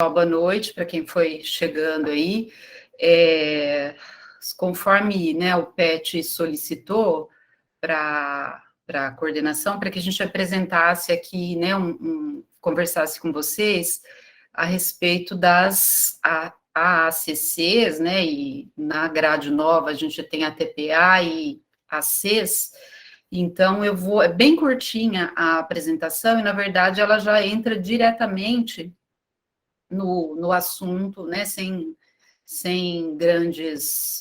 Boa noite para quem foi chegando aí. Conforme, né, o PET solicitou para a coordenação, para que a gente apresentasse aqui, né, conversasse com vocês a respeito das AACCs, né, e na grade nova a gente tem a TPA e a CES. Então, é bem curtinha a apresentação, e, na verdade, ela já entra diretamente no assunto, né, sem grandes,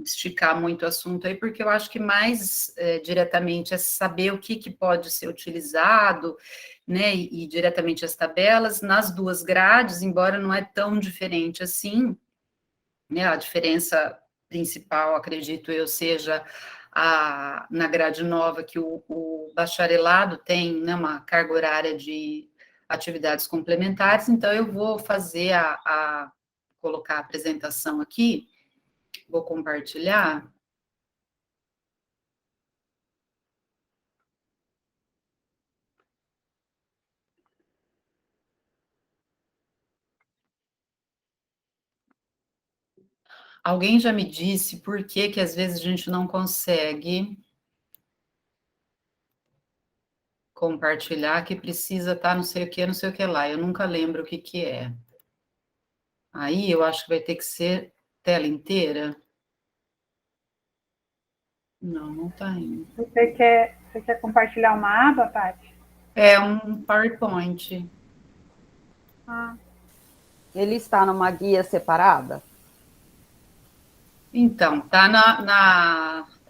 esticar muito o assunto aí, porque eu acho que mais diretamente é saber o que pode ser utilizado, né, e diretamente as tabelas, nas duas grades, embora não é tão diferente assim, né, a diferença principal, acredito eu, seja na grade nova, que o bacharelado tem, né, uma carga horária de atividades complementares. Então eu vou fazer colocar a apresentação aqui, vou compartilhar. Alguém já me disse por que às vezes a gente não consegue compartilhar, que precisa estar não sei o que lá. Eu nunca lembro o que é. Aí eu acho que vai ter que ser tela inteira. Não está indo. Você quer compartilhar uma aba, Paty? É um PowerPoint. Ele está numa guia separada? Então, tá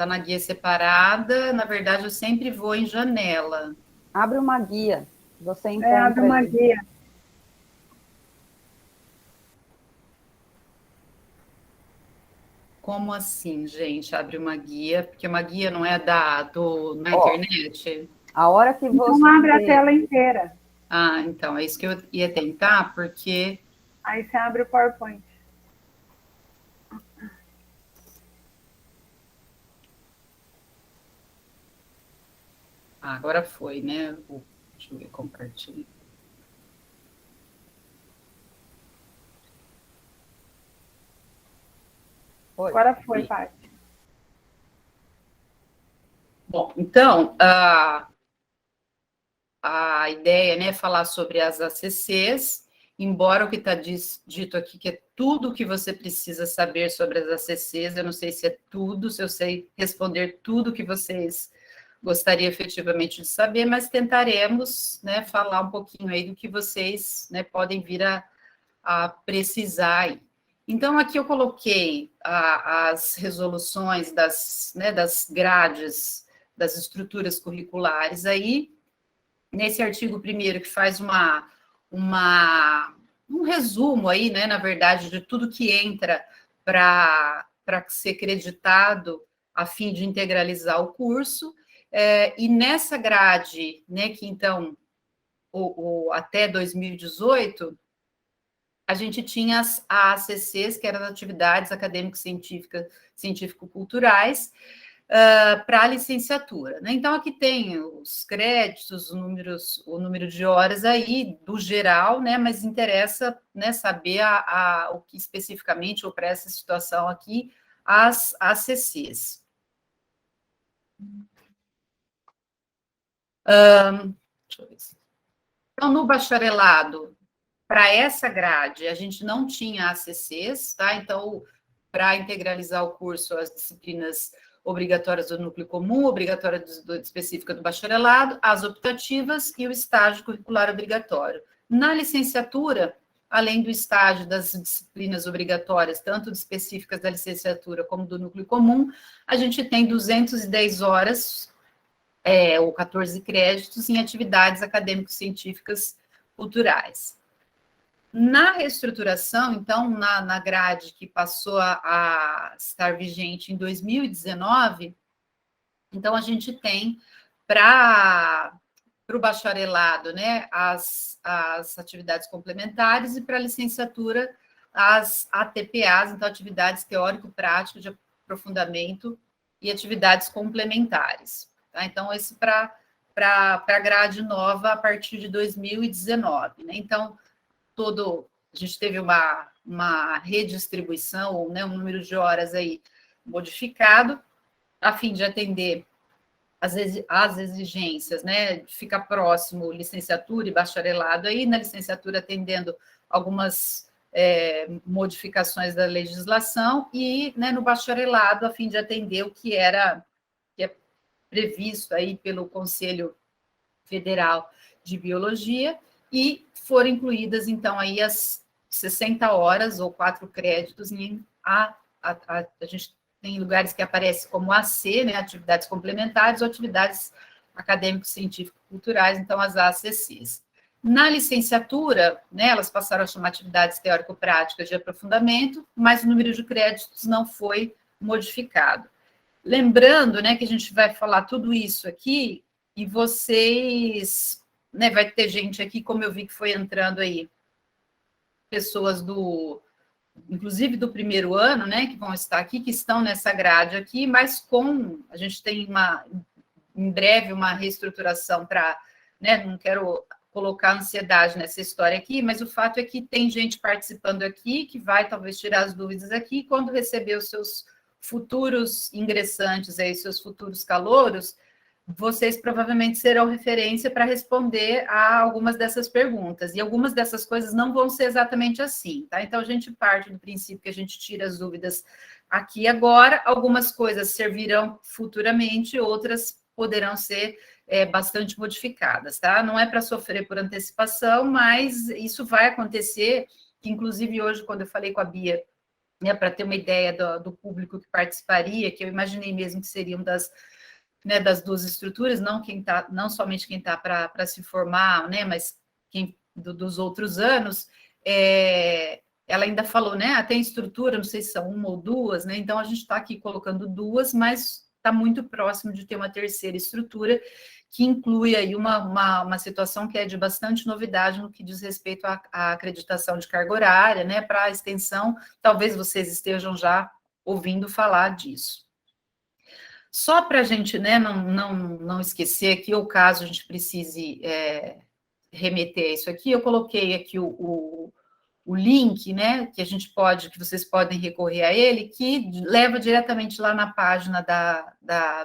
na guia separada. Na verdade, eu sempre vou em janela. Abre uma guia. Você encontra. Abre uma guia. Como assim, gente? Abre uma guia, porque uma guia não é na internet? A hora que você. Então abre a tela inteira. Ah, então, é isso que eu ia tentar, porque. Aí você abre o PowerPoint. Agora foi, né? Deixa eu ver, compartilhar. Agora foi, Paty. Bom, então, a ideia, né, é falar sobre as ACCs, embora o que está dito aqui, que é tudo o que você precisa saber sobre as ACCs, eu não sei se é tudo, se eu sei responder tudo que vocês gostariam efetivamente de saber, mas tentaremos, né, falar um pouquinho aí do que vocês, né, podem vir a precisar aí. Então, aqui eu coloquei as resoluções das grades, das estruturas curriculares aí, nesse artigo 1º, que faz um resumo aí, né, na verdade, de tudo que entra para ser creditado a fim de integralizar o curso, e nessa grade, né, que então, até 2018, a gente tinha as AACCs, que eram as atividades científico-culturais, para a licenciatura, né? Então, aqui tem os créditos, o número de horas aí, do geral, né? Mas interessa, né, saber o que especificamente, ou para essa situação aqui, as ACCs. Deixa eu ver. Então, no bacharelado, para essa grade, a gente não tinha ACCs, tá? Então, para integralizar o curso, as disciplinas obrigatórias do núcleo comum, obrigatória específica do bacharelado, as optativas e o estágio curricular obrigatório. Na licenciatura, além do estágio das disciplinas obrigatórias, tanto específicas da licenciatura como do núcleo comum, a gente tem 210 horas, ou 14 créditos, em atividades acadêmico-científicas culturais. Na reestruturação, então, na grade que passou a estar vigente em 2019, então a gente tem para o bacharelado, né, as atividades complementares, e para a licenciatura, as ATPAs, então atividades teórico-práticas de aprofundamento e atividades complementares. Tá? Então, esse para a grade nova a partir de 2019. Né? Então, a gente teve uma redistribuição, né, um número de horas aí modificado, a fim de atender as exigências, né, fica próximo licenciatura e bacharelado, aí na licenciatura atendendo algumas modificações da legislação, e, né, no bacharelado, a fim de atender o que é previsto aí pelo Conselho Federal de Biologia, e foram incluídas, então, aí as 60 horas, ou 4 créditos, a gente tem lugares que aparece como AC, né, atividades complementares, ou atividades acadêmicos, científicos, culturais, então as ACCs. Na licenciatura, né, elas passaram a chamar atividades teórico-práticas de aprofundamento, mas o número de créditos não foi modificado. Lembrando, né, que a gente vai falar tudo isso aqui, e vocês, né, vai ter gente aqui, como eu vi que foi entrando aí, pessoas inclusive do primeiro ano, né, que vão estar aqui, que estão nessa grade aqui, mas a gente tem em breve uma reestruturação para, né, não quero colocar ansiedade nessa história aqui, mas o fato é que tem gente participando aqui, que vai talvez tirar as dúvidas aqui, e quando receber os seus futuros ingressantes, aí, seus futuros calouros, vocês provavelmente serão referência para responder a algumas dessas perguntas, e algumas dessas coisas não vão ser exatamente assim, tá? Então, a gente parte do princípio que a gente tira as dúvidas aqui agora, algumas coisas servirão futuramente, outras poderão ser bastante modificadas, tá? Não é para sofrer por antecipação, mas isso vai acontecer, que inclusive hoje, quando eu falei com a Bia, né, para ter uma ideia do público que participaria, que eu imaginei mesmo que seriam das duas estruturas, não somente quem está para se formar, né, mas quem dos outros anos, ela ainda falou, né, tem estrutura, não sei se são uma ou duas, né, então a gente está aqui colocando duas, mas está muito próximo de ter uma terceira estrutura, que inclui aí uma situação que é de bastante novidade no que diz respeito à acreditação de carga horária, né, para a extensão, talvez vocês estejam já ouvindo falar disso. Só para a gente, né, não esquecer aqui, ou caso a gente precise remeter a isso aqui, eu coloquei aqui o link, né, que vocês podem recorrer a ele, que leva diretamente lá na página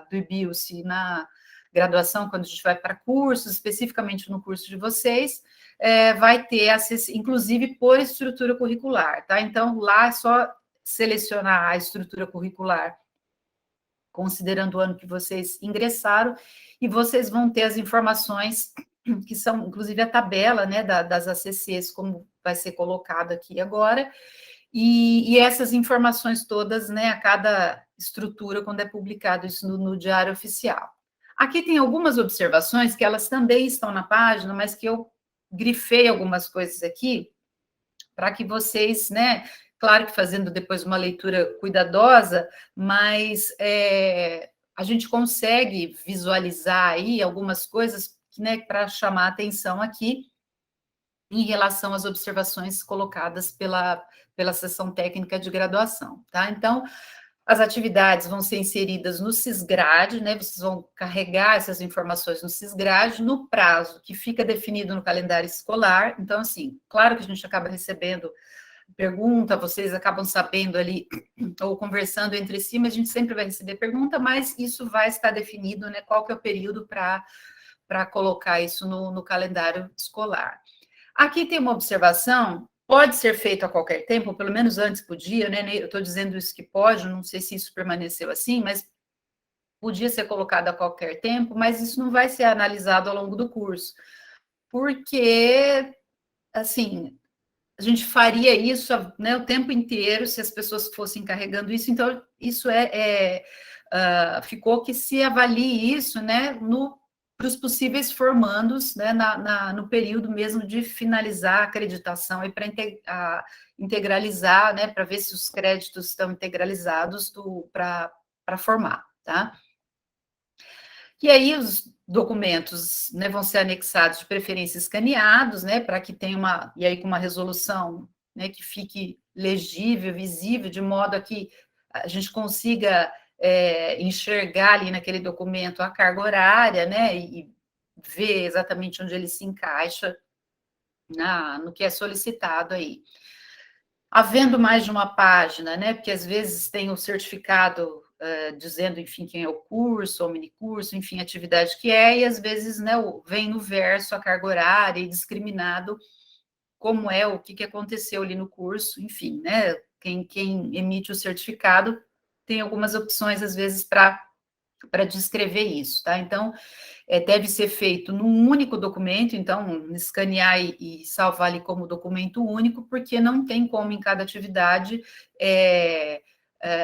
do IBIUSI, na graduação, quando a gente vai para cursos, especificamente no curso de vocês, vai ter acesso, inclusive por estrutura curricular, tá? Então, lá é só selecionar a estrutura curricular considerando o ano que vocês ingressaram, e vocês vão ter as informações que são, inclusive, a tabela, né, das ACCs, como vai ser colocado aqui agora, e essas informações todas, né, a cada estrutura, quando é publicado isso no Diário Oficial. Aqui tem algumas observações que elas também estão na página, mas que eu grifei algumas coisas aqui, para que vocês, né, claro que fazendo depois uma leitura cuidadosa, mas a gente consegue visualizar aí algumas coisas, né, para chamar a atenção aqui em relação às observações colocadas pela sessão técnica de graduação, tá? Então, as atividades vão ser inseridas no Sisgrade, né? Vocês vão carregar essas informações no Sisgrade no prazo que fica definido no calendário escolar. Então, assim, claro que a gente acaba recebendo pergunta, vocês acabam sabendo ali, ou conversando entre si, mas a gente sempre vai receber pergunta, mas isso vai estar definido, né, qual que é o período para colocar isso no calendário escolar. Aqui tem uma observação, pode ser feito a qualquer tempo, pelo menos antes podia, né, eu estou dizendo isso que pode, não sei se isso permaneceu assim, mas podia ser colocado a qualquer tempo, mas isso não vai ser analisado ao longo do curso, porque, assim, a gente faria isso, né, o tempo inteiro se as pessoas fossem carregando isso, então isso ficou que se avalie isso, né, para os possíveis formandos, né, no período mesmo de finalizar a acreditação e para integralizar, né, para ver se os créditos estão integralizados para formar, tá? E aí os documentos, né, vão ser anexados, de preferência escaneados, né, para que tenha e aí com uma resolução, né, que fique legível, visível, de modo a que a gente consiga enxergar ali naquele documento a carga horária, né, e ver exatamente onde ele se encaixa no que é solicitado aí. Havendo mais de uma página, né, porque às vezes tem o certificado dizendo, enfim, quem é o curso, ou minicurso, enfim, a atividade que é, e às vezes, né, vem no verso a carga horária e discriminado como é, o que aconteceu ali no curso, enfim, né, quem emite o certificado tem algumas opções, às vezes, para descrever isso, tá? Então, deve ser feito num único documento, então, escanear e salvar ali como documento único, porque não tem como em cada atividade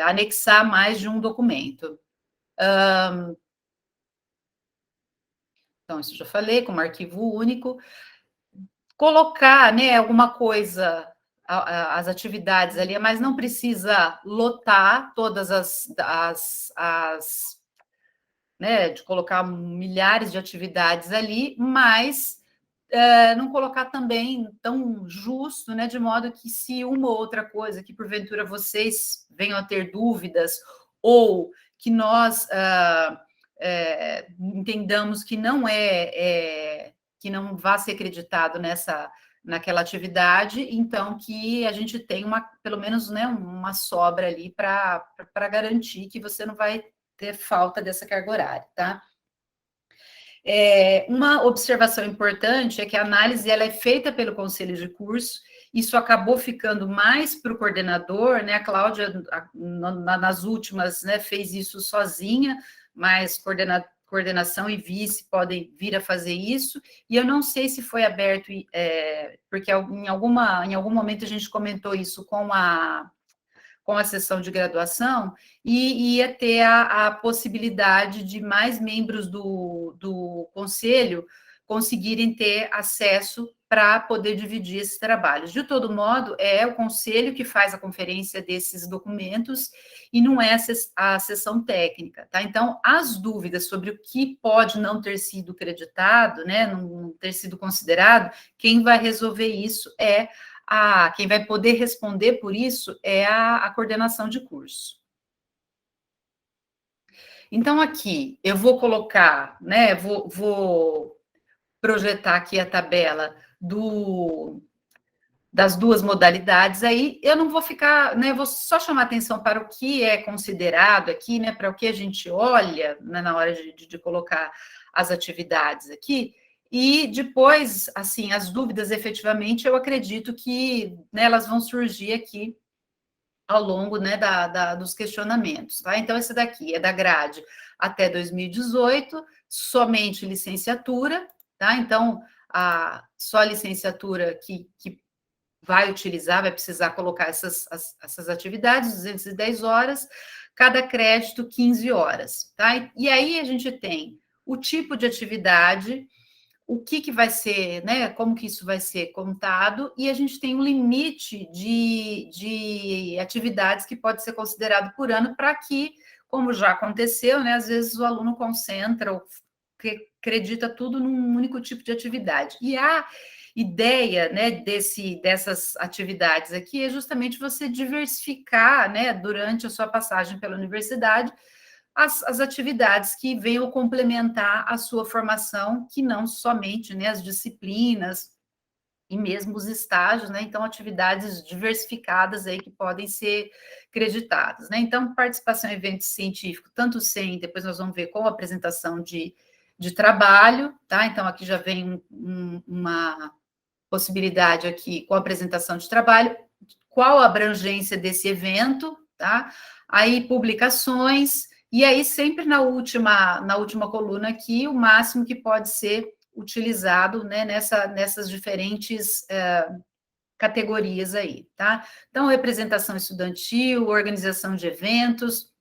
anexar mais de um documento. Então, isso eu já falei, como arquivo único. Colocar, né, alguma coisa, as atividades ali, mas não precisa lotar todas né, de colocar milhares de atividades ali, mas não colocar também tão justo, né, de modo que se uma ou outra coisa que porventura vocês venham a ter dúvidas, ou que nós entendamos que não que não vá ser acreditado naquela atividade, então que a gente tem pelo menos, né, uma sobra ali para garantir que você não vai ter falta dessa carga horária, tá? Uma observação importante é que a análise ela é feita pelo conselho de curso, isso acabou ficando mais para o coordenador, né? A Cláudia, nas últimas, né, fez isso sozinha, mas coordenação e vice podem vir a fazer isso, e eu não sei se foi aberto, porque em algum momento a gente comentou isso com a sessão de graduação, e ia ter a possibilidade de mais membros do conselho conseguirem ter acesso para poder dividir esses trabalhos. De todo modo, é o conselho que faz a conferência desses documentos e não é a sessão técnica, tá? Então, as dúvidas sobre o que pode não ter sido creditado, né, não ter sido considerado, quem vai resolver isso quem vai poder responder por isso é a coordenação de curso. Então, aqui, eu vou colocar, né, vou projetar aqui a tabela das duas modalidades, aí eu não vou ficar, né, vou só chamar atenção para o que é considerado aqui, né, para o que a gente olha, né, na hora de colocar as atividades aqui, e depois, assim, as dúvidas, efetivamente, eu acredito que, né, elas vão surgir aqui ao longo, né, dos questionamentos, tá? Então, esse daqui é da grade até 2018, somente licenciatura, tá? Então, só a licenciatura que vai precisar colocar essas atividades, 210 horas, cada crédito 15 horas, tá? E aí a gente tem o tipo de atividade, o que vai ser, né? Como que isso vai ser contado, e a gente tem um limite de atividades que pode ser considerado por ano, para que, como já aconteceu, né? Às vezes o aluno concentra ou acredita tudo num único tipo de atividade. E a ideia, né, dessas atividades aqui é justamente você diversificar, né, durante a sua passagem pela universidade, as atividades que venham complementar a sua formação, que não somente, né, as disciplinas e mesmo os estágios, né? Então, atividades diversificadas aí que podem ser creditadas, né? Então, participação em evento científico, tanto sem, depois nós vamos ver com a apresentação de trabalho, tá? Então, aqui já vem uma possibilidade aqui com a apresentação de trabalho, qual a abrangência desse evento, tá? Aí, publicações, e aí sempre na última coluna aqui, o máximo que pode ser utilizado, né, nessas diferentes categorias aí, tá? Então, representação estudantil, organização de eventos,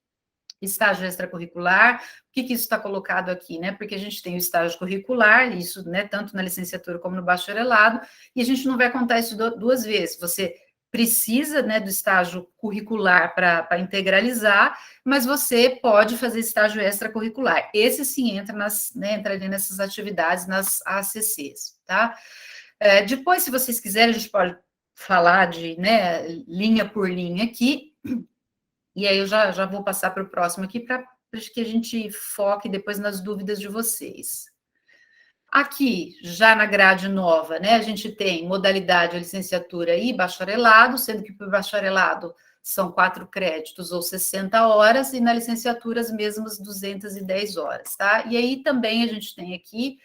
estágio extracurricular. O que isso está colocado aqui, né? Porque a gente tem o estágio curricular, isso, né, tanto na licenciatura como no bacharelado, e a gente não vai contar isso duas vezes. Você precisa, né, do estágio curricular para integralizar, mas você pode fazer estágio extracurricular. Esse sim entraria nessas atividades, nas ACCs, tá? Depois, se vocês quiserem, a gente pode falar de, né, linha por linha aqui, e aí eu já vou passar para o próximo aqui, para que a gente foque depois nas dúvidas de vocês. Aqui, já na grade nova, né, a gente tem modalidade licenciatura e bacharelado, sendo que para o bacharelado são 4 créditos ou 60 horas, e na licenciatura as mesmas 210 horas, tá? E aí também a gente tem aqui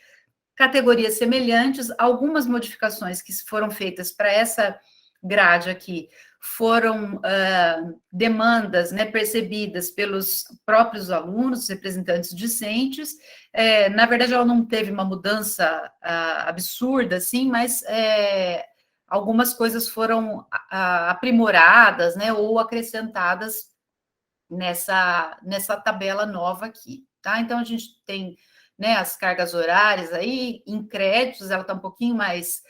categorias semelhantes, algumas modificações que foram feitas para essa grade aqui foram demandas, né, percebidas pelos próprios alunos, representantes discentes. Na verdade, ela não teve uma mudança absurda, assim, mas algumas coisas foram aprimoradas, né, ou acrescentadas nessa tabela nova aqui, tá? Então, a gente tem, né, as cargas horárias aí, em créditos, ela está um pouquinho mais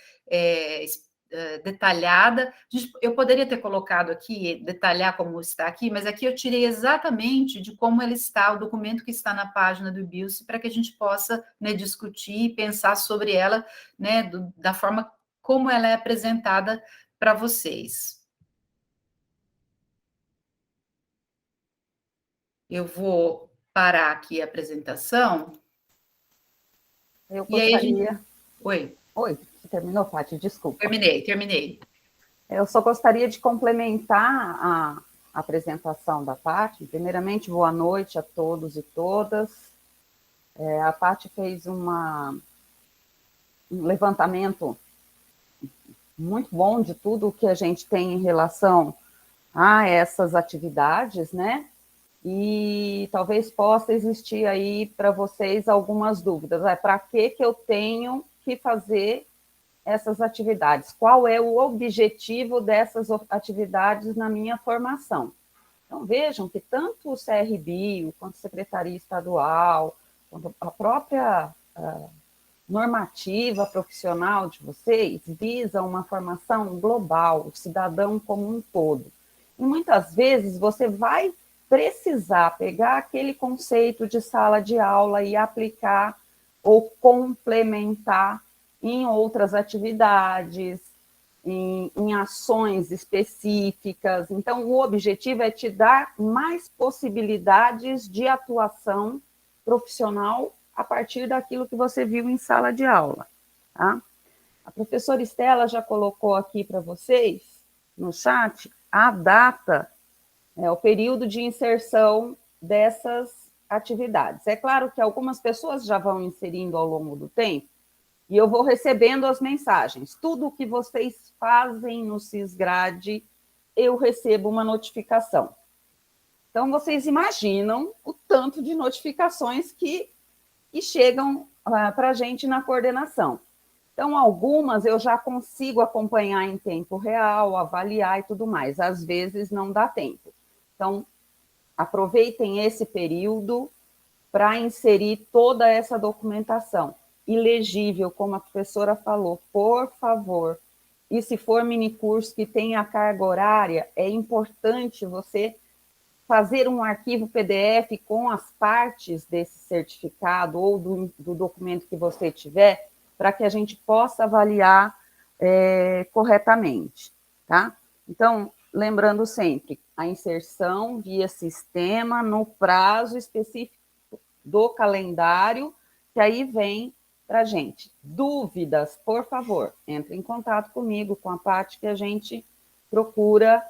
detalhada. Eu poderia ter colocado aqui, detalhar como está aqui, mas aqui eu tirei exatamente de como ela está, o documento que está na página do IBILSE, para que a gente possa, né, discutir e pensar sobre ela, né, da forma como ela é apresentada para vocês. Eu vou parar aqui a apresentação. Eu gostaria... Oi. Oi, você terminou, Paty? Desculpa. Terminei. Eu só gostaria de complementar a apresentação da Paty. Primeiramente, boa noite a todos e todas. A Paty fez um levantamento muito bom de tudo o que a gente tem em relação a essas atividades, né? E talvez possa existir aí para vocês algumas dúvidas. Para que eu tenho que fazer essas atividades? Qual é o objetivo dessas atividades na minha formação? Então, vejam que tanto o CRBio, quanto a Secretaria Estadual, quanto a própria normativa profissional de vocês visa uma formação global, o cidadão como um todo. E muitas vezes você vai precisar pegar aquele conceito de sala de aula e aplicar ou complementar em outras atividades, em ações específicas. Então, o objetivo é te dar mais possibilidades de atuação profissional a partir daquilo que você viu em sala de aula. Tá? A professora Estela já colocou aqui para vocês, no chat, a data, o período de inserção dessas atividades. É claro que algumas pessoas já vão inserindo ao longo do tempo, e eu vou recebendo as mensagens. Tudo o que vocês fazem no CISGRADE, eu recebo uma notificação. Então, vocês imaginam o tanto de notificações que chegam para a gente na coordenação. Então, algumas eu já consigo acompanhar em tempo real, avaliar e tudo mais. Às vezes, não dá tempo. Então, aproveitem esse período para inserir toda essa documentação. Ilegível, como a professora falou, por favor. E se for minicurso que tem a carga horária, é importante você fazer um arquivo PDF com as partes desse certificado ou do documento que você tiver, para que a gente possa avaliar corretamente, tá? Então, lembrando sempre, a inserção via sistema no prazo específico do calendário, que aí vem para a gente. Dúvidas, por favor, entre em contato comigo, com a Paty, que a gente procura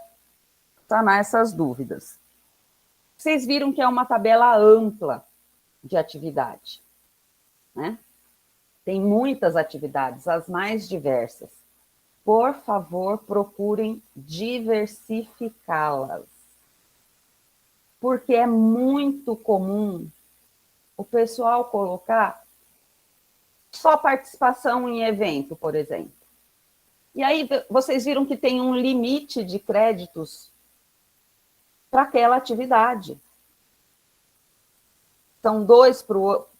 sanar essas dúvidas. Vocês viram que é uma tabela ampla de atividade, né? Tem muitas atividades, as mais diversas. Por favor, procurem diversificá-las. Porque é muito comum o pessoal colocar só participação em evento, por exemplo. E aí vocês viram que tem um limite de créditos para aquela atividade. São 2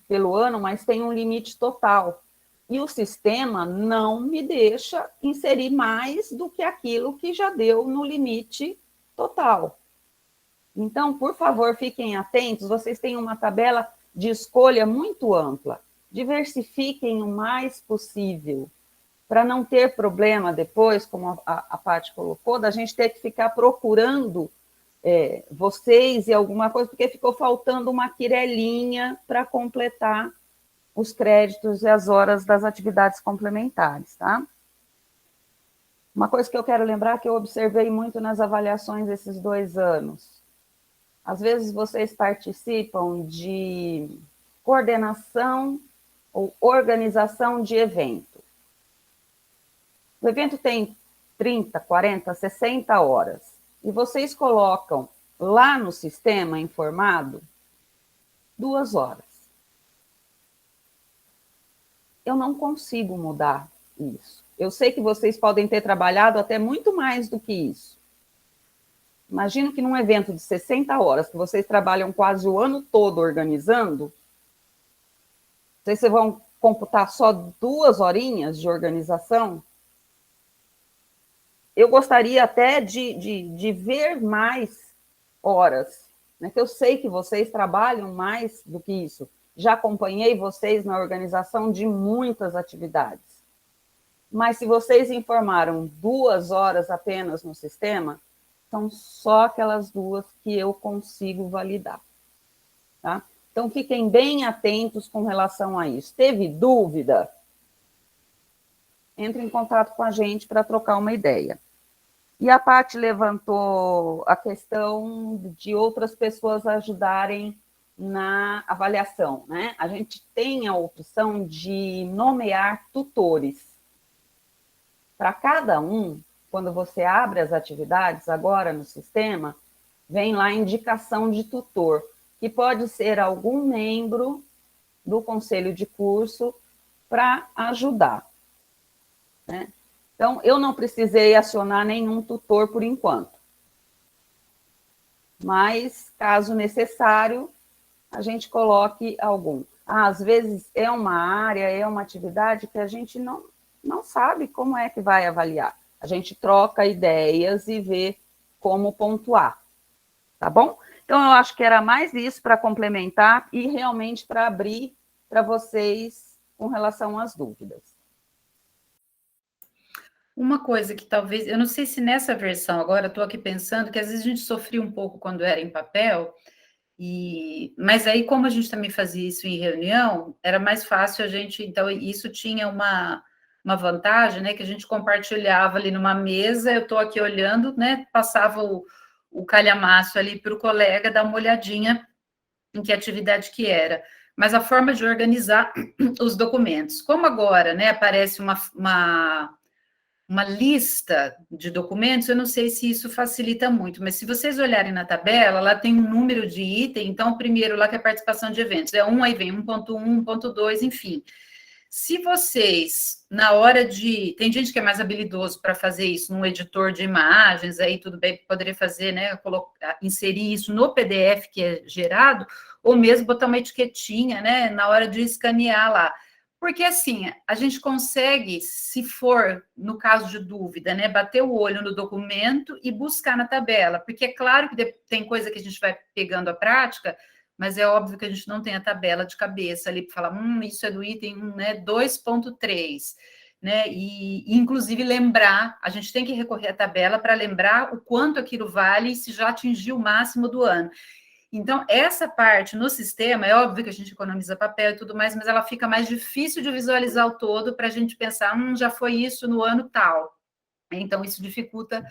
pelo ano, mas tem um limite total. E o sistema não me deixa inserir mais do que aquilo que já deu no limite total. Então, por favor, fiquem atentos, vocês têm uma tabela de escolha muito ampla. Diversifiquem o mais possível, para não ter problema depois, como a Paty colocou, da gente ter que ficar procurando vocês e alguma coisa, porque ficou faltando uma quirelinha para completar os créditos e as horas das atividades complementares, tá? Uma coisa que eu quero lembrar que eu observei muito nas avaliações esses 2 anos. Às vezes vocês participam de coordenação ou organização de evento. O evento tem 30, 40, 60 horas. E vocês colocam lá no sistema informado 2 horas. Eu não consigo mudar isso. Eu sei que vocês podem ter trabalhado até muito mais do que isso. Imagino que num evento de 60 horas, que vocês trabalham quase o ano todo organizando, vocês vão computar só 2 horinhas de organização. Eu gostaria até de ver mais horas, né? Que eu sei que vocês trabalham mais do que isso. Já acompanhei vocês na organização de muitas atividades. Mas se vocês informaram 2 horas apenas no sistema, são só aquelas 2 que eu consigo validar, tá? Então, fiquem bem atentos com relação a isso. Teve dúvida? Entre em contato com a gente para trocar uma ideia. E a Paty levantou a questão de outras pessoas ajudarem na avaliação, né? A gente tem a opção de nomear tutores. Para cada um, quando você abre as atividades agora no sistema, vem lá a indicação de tutor, que pode ser algum membro do conselho de curso para ajudar, né? Então, eu não precisei acionar nenhum tutor por enquanto. Mas, caso necessário, a gente coloque algum. Às vezes é uma área, é uma atividade que a gente não sabe como é que vai avaliar. A gente troca ideias e vê como pontuar, tá bom? Então, eu acho que era mais isso para complementar e realmente para abrir para vocês com relação às dúvidas. Uma coisa que talvez, eu não sei se nessa versão, agora estou aqui pensando que às vezes a gente sofria um pouco quando era em papel, mas aí como a gente também fazia isso em reunião, era mais fácil a gente, então isso tinha uma vantagem, né, que a gente compartilhava ali numa mesa, eu estou aqui olhando, né, passava o calhamaço ali para o colega dar uma olhadinha em que atividade que era. Mas a forma de organizar os documentos, como agora, né, aparece uma lista de documentos, eu não sei se isso facilita muito, mas se vocês olharem na tabela, lá tem um número de item, então o primeiro lá que é a participação de eventos, é 1, aí vem 1.1, 1.2, enfim. Se vocês, na hora de... Tem gente que é mais habilidoso para fazer isso num editor de imagens, aí tudo bem, poderia fazer, né, inserir isso no PDF que é gerado, ou mesmo botar uma etiquetinha, né, na hora de escanear lá. Porque, assim, a gente consegue, se for, no caso de dúvida, né, bater o olho no documento e buscar na tabela, porque é claro que tem coisa que a gente vai pegando a prática, mas é óbvio que a gente não tem a tabela de cabeça ali para falar, isso é do item 2.3, né, e inclusive lembrar, a gente tem que recorrer à tabela para lembrar o quanto aquilo vale e se já atingiu o máximo do ano. Então, essa parte no sistema, é óbvio que a gente economiza papel e tudo mais, mas ela fica mais difícil de visualizar o todo para a gente pensar, já foi isso no ano tal. Então, isso dificulta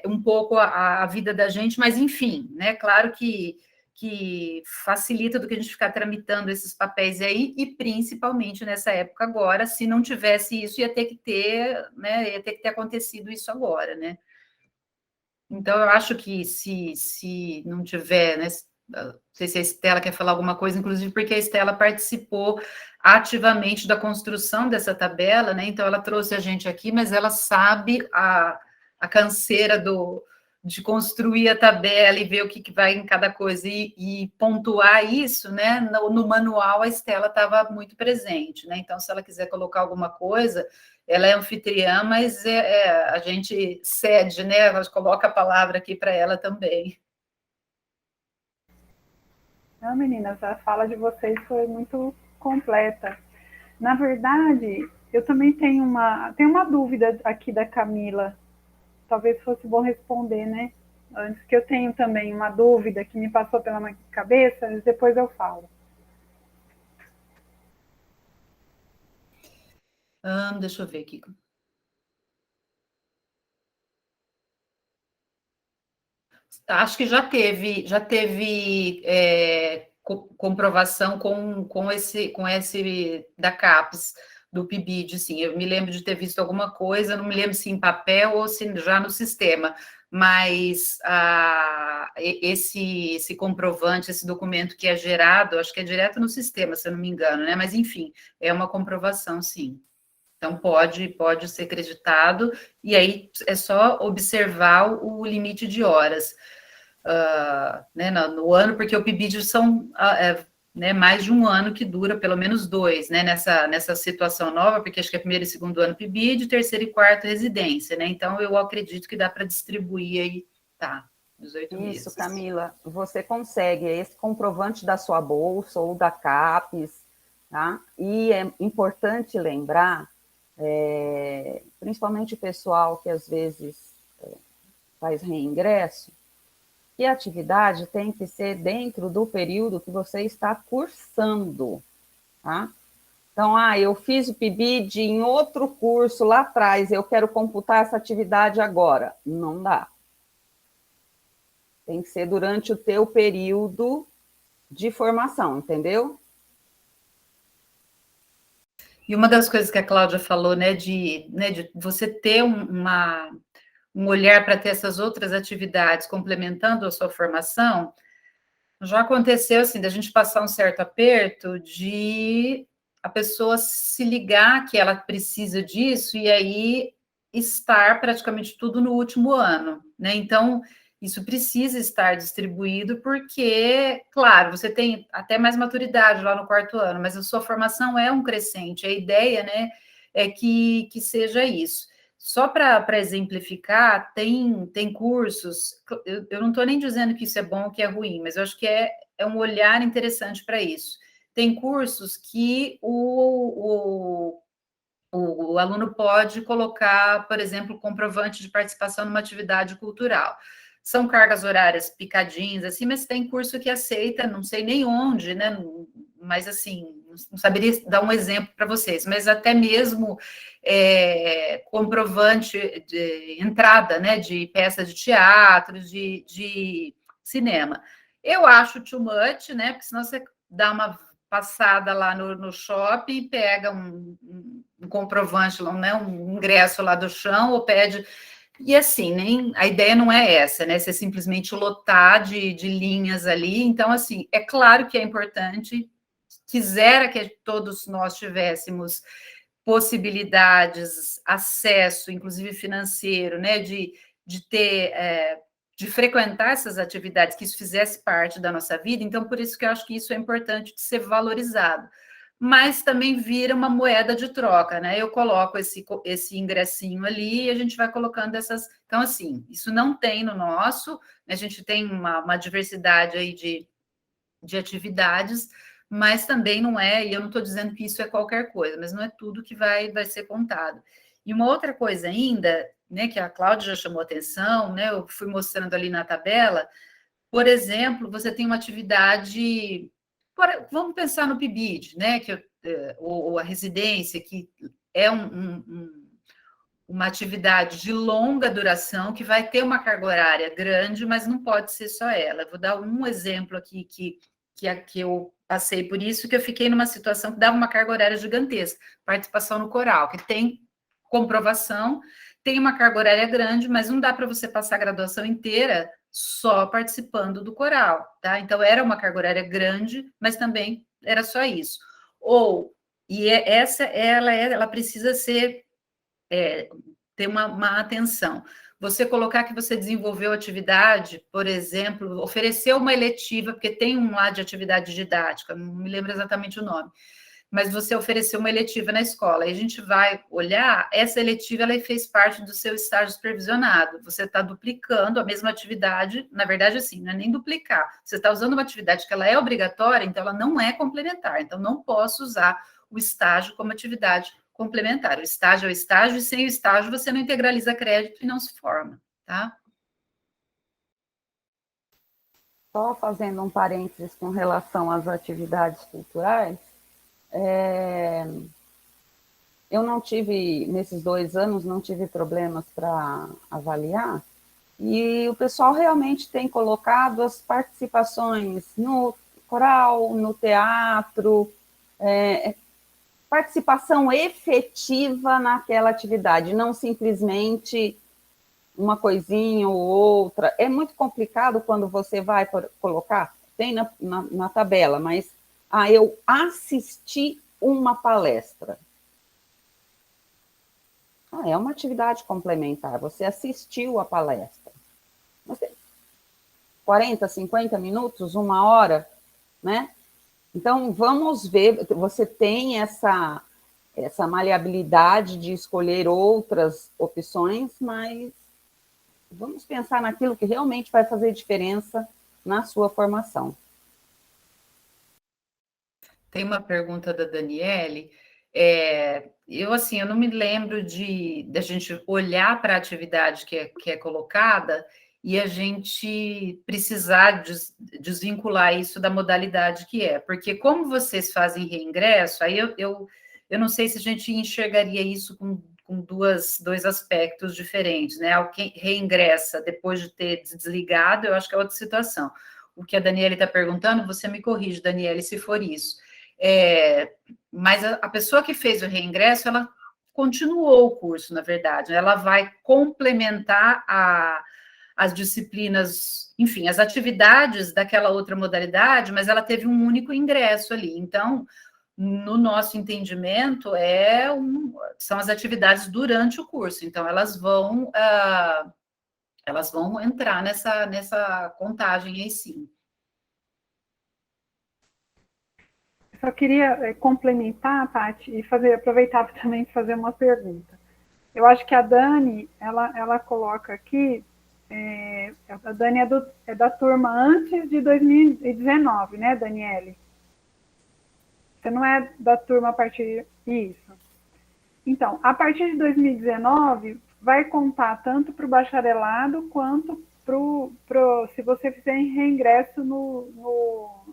um pouco a vida da gente, mas, enfim, né, claro que facilita do que a gente ficar tramitando esses papéis aí, e principalmente nessa época agora, se não tivesse isso, ia ter que ter, né, ia ter que ter acontecido isso agora, né? Então, eu acho que se não tiver, né, não sei se a Estela quer falar alguma coisa, inclusive porque a Estela participou ativamente da construção dessa tabela, né, então ela trouxe a gente aqui, mas ela sabe a canseira de construir a tabela e ver o que vai em cada coisa e pontuar isso, né, no manual a Estela estava muito presente, né, então se ela quiser colocar alguma coisa, ela é anfitriã, mas a gente cede, né? A gente coloca a palavra aqui para ela também. Não, meninas, a fala de vocês foi muito completa. Na verdade, eu também tenho uma dúvida aqui da Camila. Talvez fosse bom responder, né? Antes que eu tenho também uma dúvida que me passou pela minha cabeça, depois eu falo. Deixa eu ver aqui. Acho que já teve comprovação com esse da CAPES, do PIBID, sim. Eu me lembro de ter visto alguma coisa, não me lembro se em papel ou se já no sistema, mas esse comprovante, esse documento que é gerado, acho que é direto no sistema, se eu não me engano, né? Mas, enfim, é uma comprovação, sim. Então, pode ser creditado, e aí é só observar o limite de horas. Né, no ano, porque o PIBID são né, mais de um ano que dura, pelo menos 2, né, nessa situação nova, porque acho que é primeiro e segundo ano PIBID, terceiro e quarto residência, né, então eu acredito que dá para distribuir aí, tá, 18 meses. Isso, Camila, você consegue esse comprovante da sua bolsa ou da CAPES, tá? E é importante lembrar, principalmente o pessoal que às vezes faz reingresso, que a atividade tem que ser dentro do período que você está cursando, tá? Então, eu fiz o PIBID em outro curso lá atrás, eu quero computar essa atividade agora. Não dá. Tem que ser durante o teu período de formação, entendeu? E uma das coisas que a Cláudia falou, né, de você ter um olhar para ter essas outras atividades complementando a sua formação, já aconteceu, assim, da gente passar um certo aperto de a pessoa se ligar que ela precisa disso e aí estar praticamente tudo no último ano, né? Então, isso precisa estar distribuído porque, claro, você tem até mais maturidade lá no quarto ano, mas a sua formação é um crescente. A ideia, né, é que seja isso. Só para exemplificar, tem cursos, eu não estou nem dizendo que isso é bom ou que é ruim, mas eu acho que é um olhar interessante para isso. Tem cursos que o aluno pode colocar, por exemplo, comprovante de participação numa atividade cultural. São cargas horárias picadinhas, assim, mas tem curso que aceita, não sei nem onde, né? Mas assim, não saberia dar um exemplo para vocês, mas até mesmo comprovante de entrada, né? De peça de teatro, de cinema. Eu acho too much, né? Porque senão você dá uma passada lá no shopping, pega um comprovante, né, um ingresso lá do chão, ou pede. E assim, a ideia não é essa, né? Você simplesmente lotar de linhas ali. Então, assim, é claro que é importante, quisera que todos nós tivéssemos possibilidades, acesso, inclusive financeiro, né, de ter, de frequentar essas atividades, que isso fizesse parte da nossa vida, então por isso que eu acho que isso é importante de ser valorizado. Mas também vira uma moeda de troca, né? Eu coloco esse ingressinho ali e a gente vai colocando essas. Então, assim, isso não tem no nosso, né? A gente tem uma diversidade aí de atividades, mas também não é, e eu não estou dizendo que isso é qualquer coisa, mas não é tudo que vai ser contado. E uma outra coisa ainda, né, que a Cláudia já chamou atenção, né, eu fui mostrando ali na tabela, por exemplo, você tem uma atividade, vamos pensar no PIBID, né, ou a residência, que é uma atividade de longa duração, que vai ter uma carga horária grande, mas não pode ser só ela. Eu vou dar um exemplo aqui que eu passei por isso, que eu fiquei numa situação que dava uma carga horária gigantesca, participação no coral, que tem comprovação, tem uma carga horária grande, mas não dá para você passar a graduação inteira só participando do coral, tá? Então, era uma carga horária grande, mas também era só isso. Ela precisa ser ter uma atenção. Você colocar que você desenvolveu atividade, por exemplo, ofereceu uma eletiva, porque tem um lá de atividade didática, não me lembro exatamente o nome, mas você ofereceu uma eletiva na escola, e a gente vai olhar, essa eletiva ela fez parte do seu estágio supervisionado, você está duplicando a mesma atividade, na verdade, assim, não é nem duplicar, você está usando uma atividade que ela é obrigatória, então ela não é complementar, então não posso usar o estágio como atividade complementar. O estágio é o estágio, e sem o estágio você não integraliza crédito e não se forma, tá? Só fazendo um parênteses com relação às atividades culturais, eu não tive, nesses 2 anos, não tive problemas para avaliar, e o pessoal realmente tem colocado as participações no coral, no teatro, participação efetiva naquela atividade, não simplesmente uma coisinha ou outra. É muito complicado quando você vai colocar, tem na tabela, mas eu assisti uma palestra. É uma atividade complementar, você assistiu a palestra. 40, 50 minutos, 1 hora, né? Então, vamos ver, você tem essa maleabilidade de escolher outras opções, mas vamos pensar naquilo que realmente vai fazer diferença na sua formação. Tem uma pergunta da Daniele. Eu não me lembro da gente olhar para a atividade que é colocada e a gente precisar desvincular isso da modalidade que é, porque como vocês fazem reingresso, aí eu não sei se a gente enxergaria isso com dois aspectos diferentes, né? Alguém reingressa depois de ter desligado, eu acho que é outra situação. O que a Daniele está perguntando, você me corrige, Daniele, se for isso. Mas a pessoa que fez o reingresso, ela continuou o curso, na verdade, né? Ela vai complementar as disciplinas, enfim, as atividades daquela outra modalidade, mas ela teve um único ingresso ali. Então, no nosso entendimento, são as atividades durante o curso. Então, elas vão entrar nessa contagem aí, sim. Só queria complementar, Paty, e aproveitar também para fazer uma pergunta. Eu acho que a Dani, ela coloca aqui, a Dani é da turma antes de 2019, né, Daniele? Você não é da turma a partir disso. Então, a partir de 2019, vai contar tanto para o bacharelado quanto se você fizer em reingresso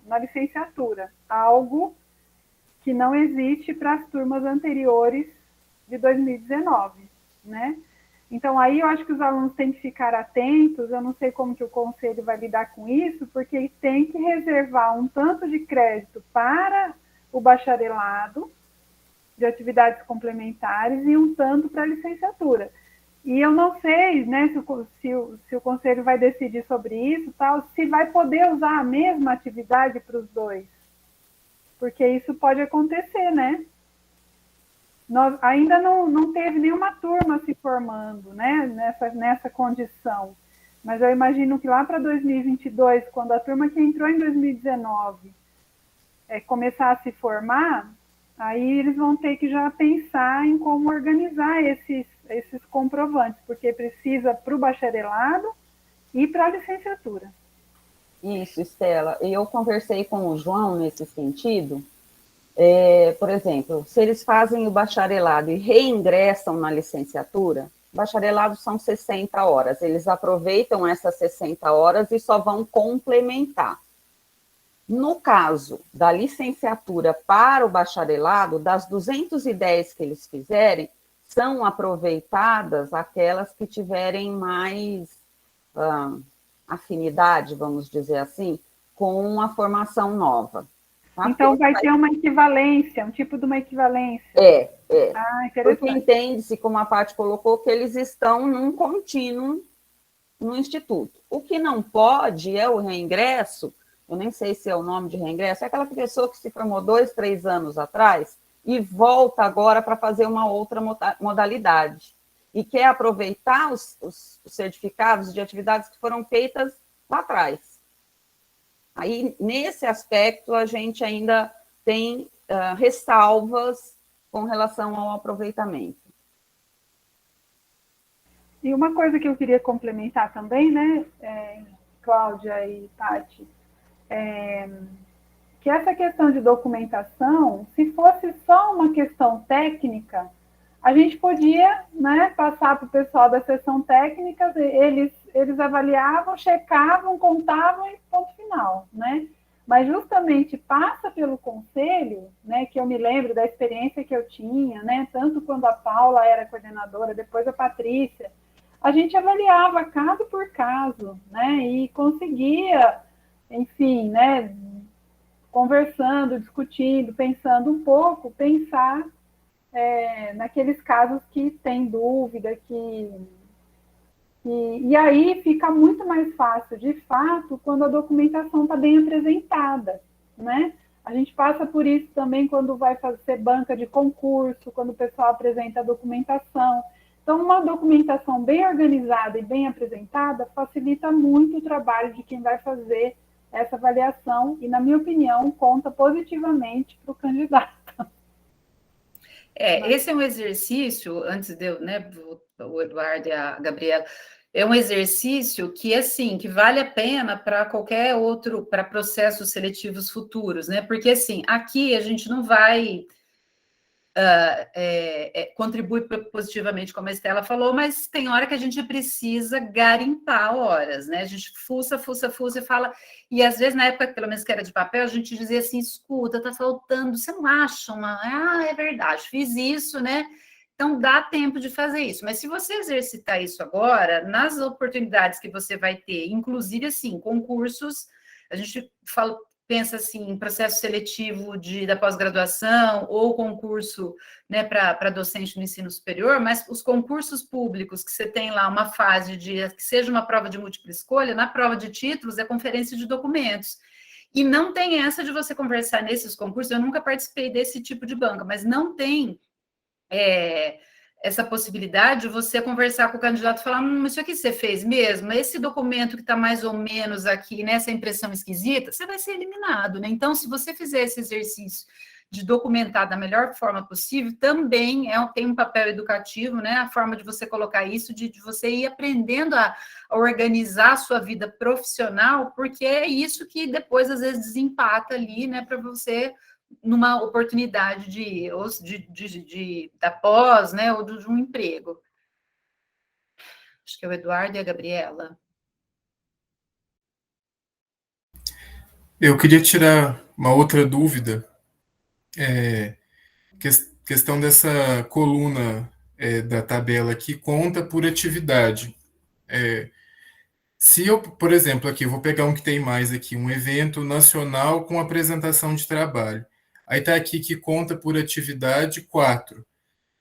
na licenciatura. Algo que não existe para as turmas anteriores de 2019, né? Então, aí eu acho que os alunos têm que ficar atentos, eu não sei como que o conselho vai lidar com isso, porque tem que reservar um tanto de crédito para o bacharelado, de atividades complementares, e um tanto para a licenciatura. E eu não sei, né, se o conselho vai decidir sobre isso, se vai poder usar a mesma atividade para os dois. Porque isso pode acontecer, né? Nós ainda não teve nenhuma turma se formando, né, nessa condição. Mas eu imagino que lá para 2022, quando a turma que entrou em 2019 começar a se formar, aí eles vão ter que já pensar em como organizar esses comprovantes, porque precisa para o bacharelado e para a licenciatura. Isso, Estela. Eu conversei com o João nesse sentido. Por exemplo, se eles fazem o bacharelado e reingressam na licenciatura, bacharelado são 60 horas. Eles aproveitam essas 60 horas e só vão complementar. No caso da licenciatura para o bacharelado, das 210 que eles fizerem, são aproveitadas aquelas que tiverem mais afinidade, vamos dizer assim, com a formação nova. Tá? Então, vai ter uma equivalência, um tipo de uma equivalência. Porque entende-se, como a Paty colocou, que eles estão num contínuo no instituto. O que não pode é o reingresso, eu nem sei se é o nome de reingresso, é aquela pessoa que se formou 2, 3 anos atrás e volta agora para fazer uma outra modalidade e quer aproveitar os certificados de atividades que foram feitas lá atrás. Aí, nesse aspecto, a gente ainda tem ressalvas com relação ao aproveitamento. E uma coisa que eu queria complementar também, né, Cláudia e Paty, que essa questão de documentação, se fosse só uma questão técnica, a gente podia, né, passar para o pessoal da seção técnica, eles avaliavam, checavam, contavam e ponto final, né? mas justamente passa pelo conselho, né, que eu me lembro da experiência que eu tinha, né, tanto quando a Paula era coordenadora, depois a Patrícia, a gente avaliava caso por caso, né, e conseguia, enfim, né, conversando, discutindo, pensando um pouco, pensar naqueles casos que tem dúvida, e aí fica muito mais fácil, de fato, quando a documentação está bem apresentada, né? A gente passa por isso também quando vai fazer banca de concurso, quando o pessoal apresenta a documentação. Então, uma documentação bem organizada e bem apresentada facilita muito o trabalho de quem vai fazer essa avaliação e, na minha opinião, conta positivamente para o candidato. Esse é um exercício, antes de eu, né, o Eduardo e a Gabriela, é um exercício que, assim, que vale a pena para qualquer outro, para processos seletivos futuros, né? Porque, assim, aqui a gente não vai contribuir positivamente, como a Estela falou, mas tem hora que a gente precisa garimpar horas, né? A gente fuça e fala, e às vezes, na época, pelo menos que era de papel, a gente dizia assim, escuta, tá faltando, você não acha uma... Ah, é verdade, fiz isso, né? Então, dá tempo de fazer isso. Mas se você exercitar isso agora, nas oportunidades que você vai ter, inclusive, assim, concursos, a gente fala, pensa assim, em processo seletivo da pós-graduação ou concurso, né, para docente no ensino superior, mas os concursos públicos que você tem lá uma fase de que seja uma prova de múltipla escolha, na prova de títulos é conferência de documentos. E não tem essa de você conversar nesses concursos, eu nunca participei desse tipo de banca, mas não tem essa possibilidade de você conversar com o candidato e falar, isso aqui você fez mesmo? Esse documento que está mais ou menos aqui, nessa impressão esquisita, você vai ser eliminado, né? Então, se você fizer esse exercício de documentar da melhor forma possível, também tem um papel educativo, né? A forma de você colocar isso, de você ir aprendendo a organizar a sua vida profissional, porque é isso que depois, às vezes, desempata ali, né? Para você numa oportunidade da pós, né, ou de um emprego. Acho que é o Eduardo e a Gabriela. Eu queria tirar uma outra dúvida, questão dessa coluna da tabela aqui, conta por atividade. Se eu, por exemplo, aqui, eu vou pegar um que tem mais aqui, um evento nacional com apresentação de trabalho. Aí está aqui que conta por atividade 4.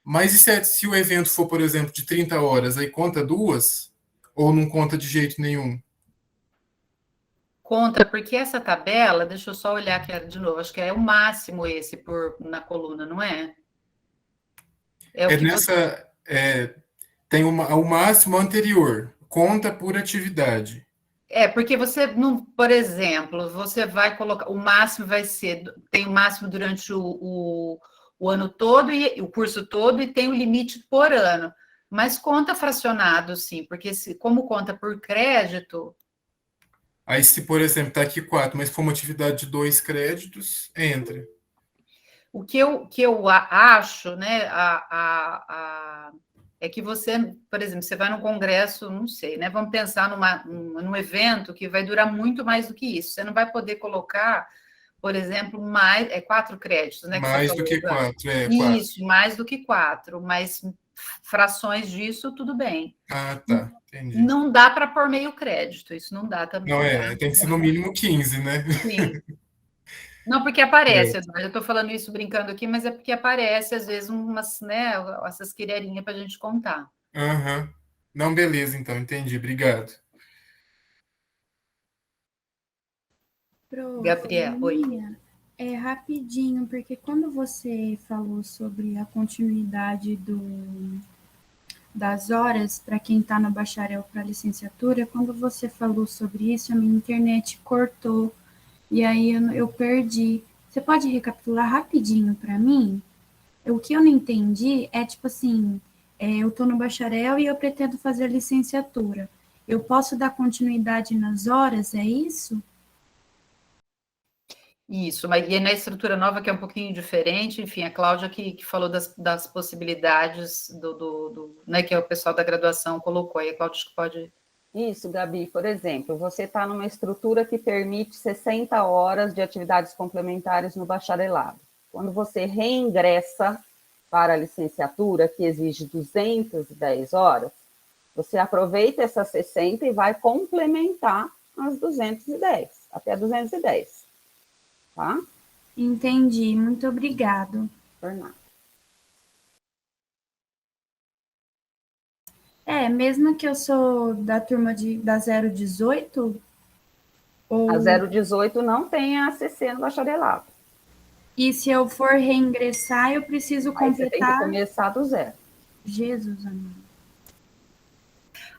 Mas e se o evento for, por exemplo, de 30 horas, aí conta 2? Ou não conta de jeito nenhum? Conta, porque essa tabela, deixa eu só olhar aqui de novo, acho que é o máximo esse na coluna, não é? É nessa. Tem o máximo anterior, conta por atividade. Porque você não, por exemplo, você vai colocar, o máximo vai ser, tem o máximo durante o ano todo e o curso todo, e tem o limite por ano. Mas conta fracionado, sim, porque como conta por crédito. Aí, se, por exemplo, está aqui 4, mas for uma atividade de 2 créditos, entra. O que eu acho, né, é que você, por exemplo, você vai num congresso, não sei, né? Vamos pensar num evento que vai durar muito mais do que isso. Você não vai poder colocar, por exemplo, 4 créditos, né? Mais do que 4, Isso, 4. Mais do que 4, mas frações disso, tudo bem. Ah, tá, entendi. Não dá para pôr meio crédito, isso não dá também. Não, tem que ser no mínimo 15, né? Sim. Não, porque aparece, Eduardo. Eu estou falando isso brincando aqui, mas é porque aparece, às vezes, né, essas querelinhas para a gente contar. Uhum. Não, beleza, então, entendi. Obrigado. Gabriela, oi. Rapidinho, porque quando você falou sobre a continuidade das horas para quem está no bacharel para licenciatura, quando você falou sobre isso, a minha internet cortou e aí eu perdi. Você pode recapitular rapidinho para mim? O que eu não entendi é tipo assim, eu estou no bacharel e eu pretendo fazer a licenciatura. Eu posso dar continuidade nas horas, é isso? Isso, mas e na estrutura nova, que é um pouquinho diferente, enfim, a Cláudia que falou das possibilidades né, que o pessoal da graduação colocou aí. A Cláudia acho que pode Isso, Gabi. Por exemplo, você está numa estrutura que permite 60 horas de atividades complementares no bacharelado. Quando você reingressa para a licenciatura, que exige 210 horas, você aproveita essas 60 e vai complementar as 210, até 210, tá? Entendi, muito obrigado. Por nada. Mesmo que eu sou da turma da 018, ou... A 018 não tem a ACC no bacharelado. E se eu for reingressar, eu preciso Aí você tem que completar... começar do zero. Jesus, amado.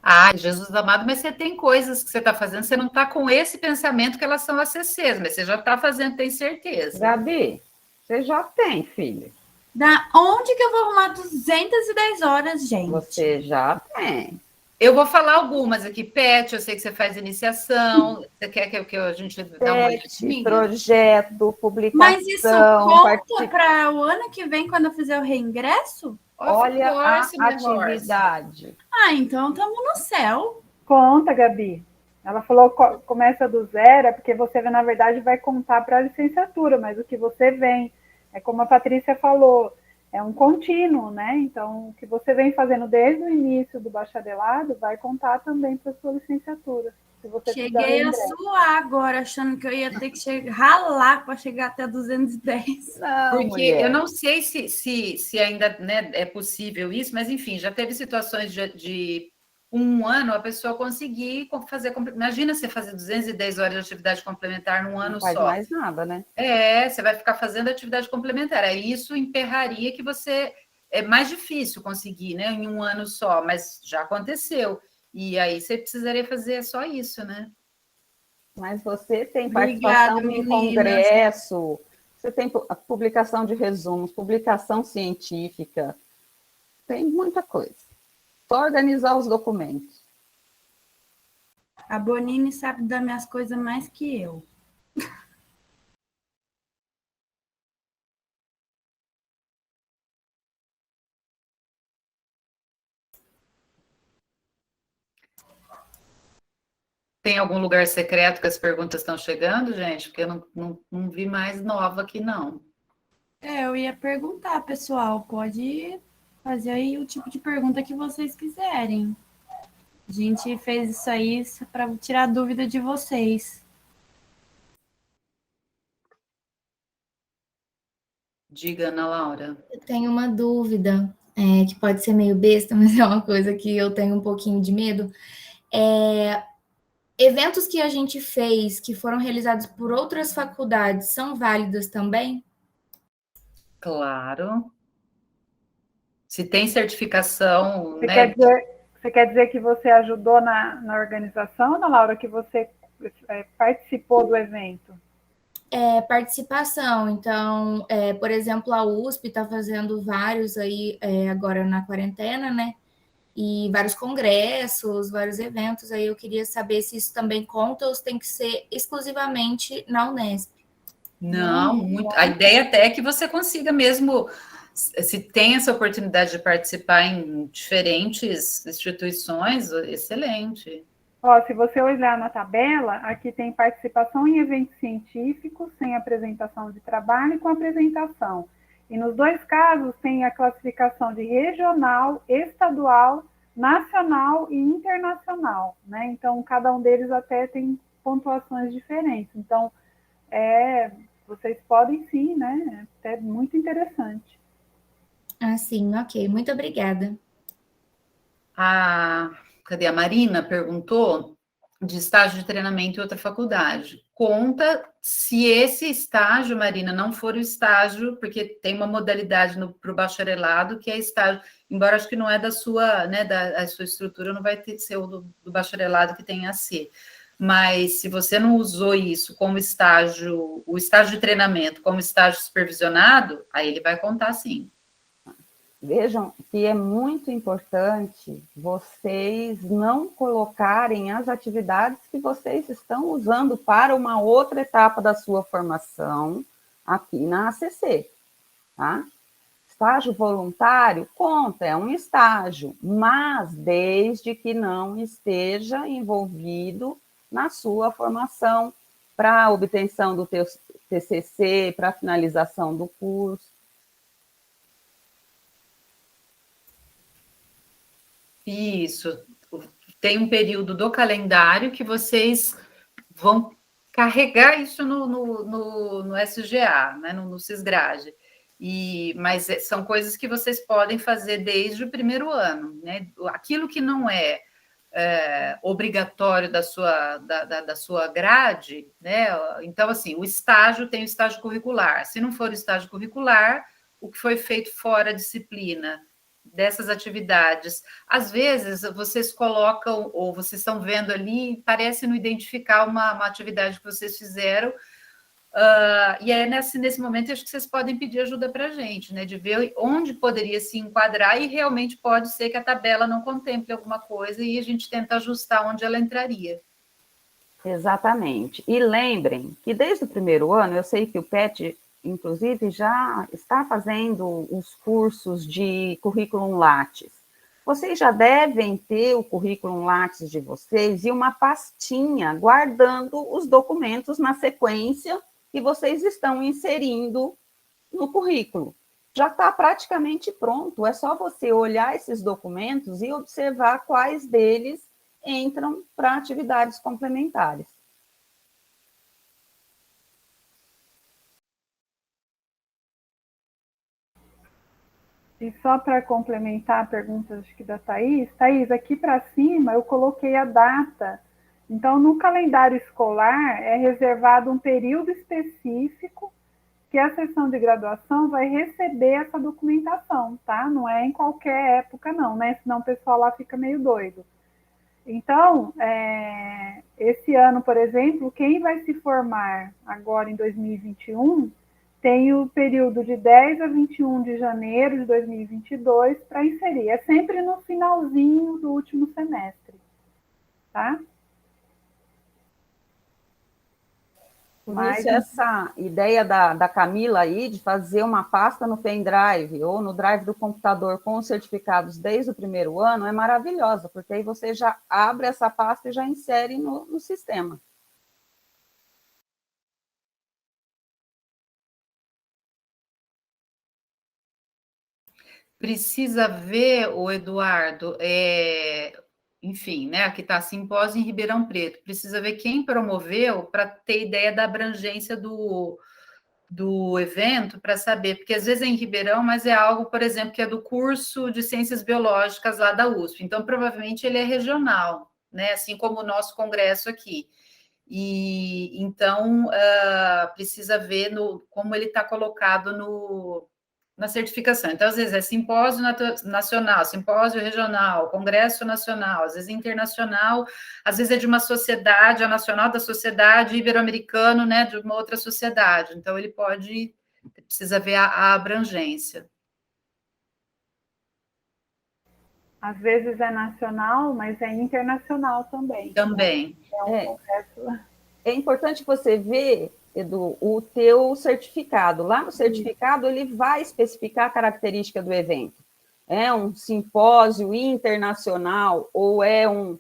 Ah, Jesus amado, mas você tem coisas que você está fazendo, você não está com esse pensamento que elas são ACCs, mas você já está fazendo, tem certeza. Gabi, você já tem, filha. Da onde que eu vou arrumar 210 horas, gente? Você já tem. Eu vou falar algumas aqui. PET, eu sei que você faz iniciação. Você quer que a gente dê uma olhadinha? Projeto, publicação. Mas isso conta para o ano que vem, quando eu fizer o reingresso? Olha a atividade. Então estamos no céu. Conta, Gabi. Ela falou começa do zero, porque você, na verdade, vai contar para a licenciatura, mas o que você vem, é como a Patrícia falou, é um contínuo, né? Então, o que você vem fazendo desde o início do bacharelado vai contar também para a sua licenciatura. Se você cheguei a suar agora, achando que eu ia ter que ralar para chegar até 210. Não, porque mulher, eu não sei se ainda, né, é possível isso, mas enfim, já teve situações de um ano a pessoa conseguir fazer. Imagina você fazer 210 horas de atividade complementar num ano só. Não faz mais nada, né? Você vai ficar fazendo atividade complementar. Aí isso emperraria que você. É mais difícil conseguir, né, em um ano só, mas já aconteceu. E aí você precisaria fazer só isso, né? Mas você tem participação em congresso, você tem a publicação de resumos, publicação científica, tem muita coisa. Só organizar os documentos. A Bonini sabe das minhas coisas mais que eu. Tem algum lugar secreto que as perguntas estão chegando, gente? Porque eu não vi mais nova aqui, não. Eu ia perguntar, pessoal. Pode fazer aí o tipo de pergunta que vocês quiserem. A gente fez isso aí para tirar a dúvida de vocês. Diga, Ana Laura. Eu tenho uma dúvida, que pode ser meio besta, mas é uma coisa que eu tenho um pouquinho de medo. Eventos que a gente fez, que foram realizados por outras faculdades, são válidos também? Claro. Se tem certificação, você, né? Você quer dizer que você ajudou na organização, Ana Laura, que você participou do evento? Participação. Então, por exemplo, a USP está fazendo vários aí agora na quarentena, né? E vários congressos, vários eventos. Aí eu queria saber se isso também conta ou se tem que ser exclusivamente na Unesp. Não, muito. A ideia até é que você consiga mesmo, se tem essa oportunidade de participar em diferentes instituições, excelente. Se você olhar na tabela, aqui tem participação em eventos científicos, sem apresentação de trabalho e com apresentação. E nos dois casos tem a classificação de regional, estadual, nacional e internacional, né? Então, cada um deles até tem pontuações diferentes. Então, vocês podem sim, né? É muito interessante. Sim, ok. Muito obrigada. Cadê a Marina? Perguntou de estágio de treinamento em outra faculdade. Conta se esse estágio, Marina, não for o estágio, porque tem uma modalidade para o bacharelado que é estágio, embora acho que não é da sua, né, da sua estrutura, não vai ter que ser o do bacharelado que tem AC. Mas se você não usou isso como estágio, o estágio de treinamento como estágio supervisionado, aí ele vai contar sim. Vejam que é muito importante vocês não colocarem as atividades que vocês estão usando para uma outra etapa da sua formação aqui na ACC, tá? estágio voluntário conta, é um estágio, mas desde que não esteja envolvido na sua formação para a obtenção do teu TCC, para a finalização do curso. Isso. Tem um período do calendário que vocês vão carregar isso no SGA, né, no Sisgrade. Mas são coisas que vocês podem fazer desde o primeiro ano, né? Aquilo que não é, obrigatório da sua grade, né? Então, assim, o estágio tem o estágio curricular. Se não for o estágio curricular, o que foi feito fora a disciplina dessas atividades, às vezes vocês colocam, ou vocês estão vendo ali, parece não identificar uma atividade que vocês fizeram, e é nesse momento acho que vocês podem pedir ajuda para a gente, né, de ver onde poderia se enquadrar, e realmente pode ser que a tabela não contemple alguma coisa e a gente tenta ajustar onde ela entraria. Exatamente. E lembrem que desde o primeiro ano, eu sei que o PET, inclusive, já está fazendo os cursos de currículo Lattes. Vocês já devem ter o currículo Lattes de vocês e uma pastinha guardando os documentos na sequência que vocês estão inserindo no currículo. Já está praticamente pronto, é só você olhar esses documentos e observar quais deles entram para atividades complementares. E só para complementar a pergunta acho que da Thaís, aqui para cima eu coloquei a data. Então, no calendário escolar é reservado um período específico que a seção de graduação vai receber essa documentação, tá? Não é em qualquer época não, né? Senão o pessoal lá fica meio doido. Então, esse ano, por exemplo, quem vai se formar agora em 2021 tem o período de 10 a 21 de janeiro de 2022 para inserir. É sempre no finalzinho do último semestre, tá? Por isso, essa ideia da Camila aí de fazer uma pasta no pendrive ou no drive do computador com os certificados desde o primeiro ano é maravilhosa, porque aí você já abre essa pasta e já insere no sistema. Precisa ver, o Eduardo, enfim, né? Aqui está Simpósio em Ribeirão Preto. Precisa ver quem promoveu para ter ideia da abrangência do evento, para saber, porque às vezes é em Ribeirão, mas é algo, por exemplo, que é do curso de Ciências Biológicas lá da USP. Então, provavelmente ele é regional, né? Assim como o nosso congresso aqui. E então precisa ver como ele está colocado na certificação. Então, às vezes é simpósio nacional, simpósio regional, congresso nacional, às vezes internacional, às vezes é de uma sociedade, a nacional da sociedade ibero-americano, né, de uma outra sociedade. Então, ele precisa ver a abrangência. Às vezes é nacional, mas é internacional também. Também. É importante você ver, Edu, o teu certificado. Lá no certificado, ele vai especificar a característica do evento. É um simpósio internacional ou é um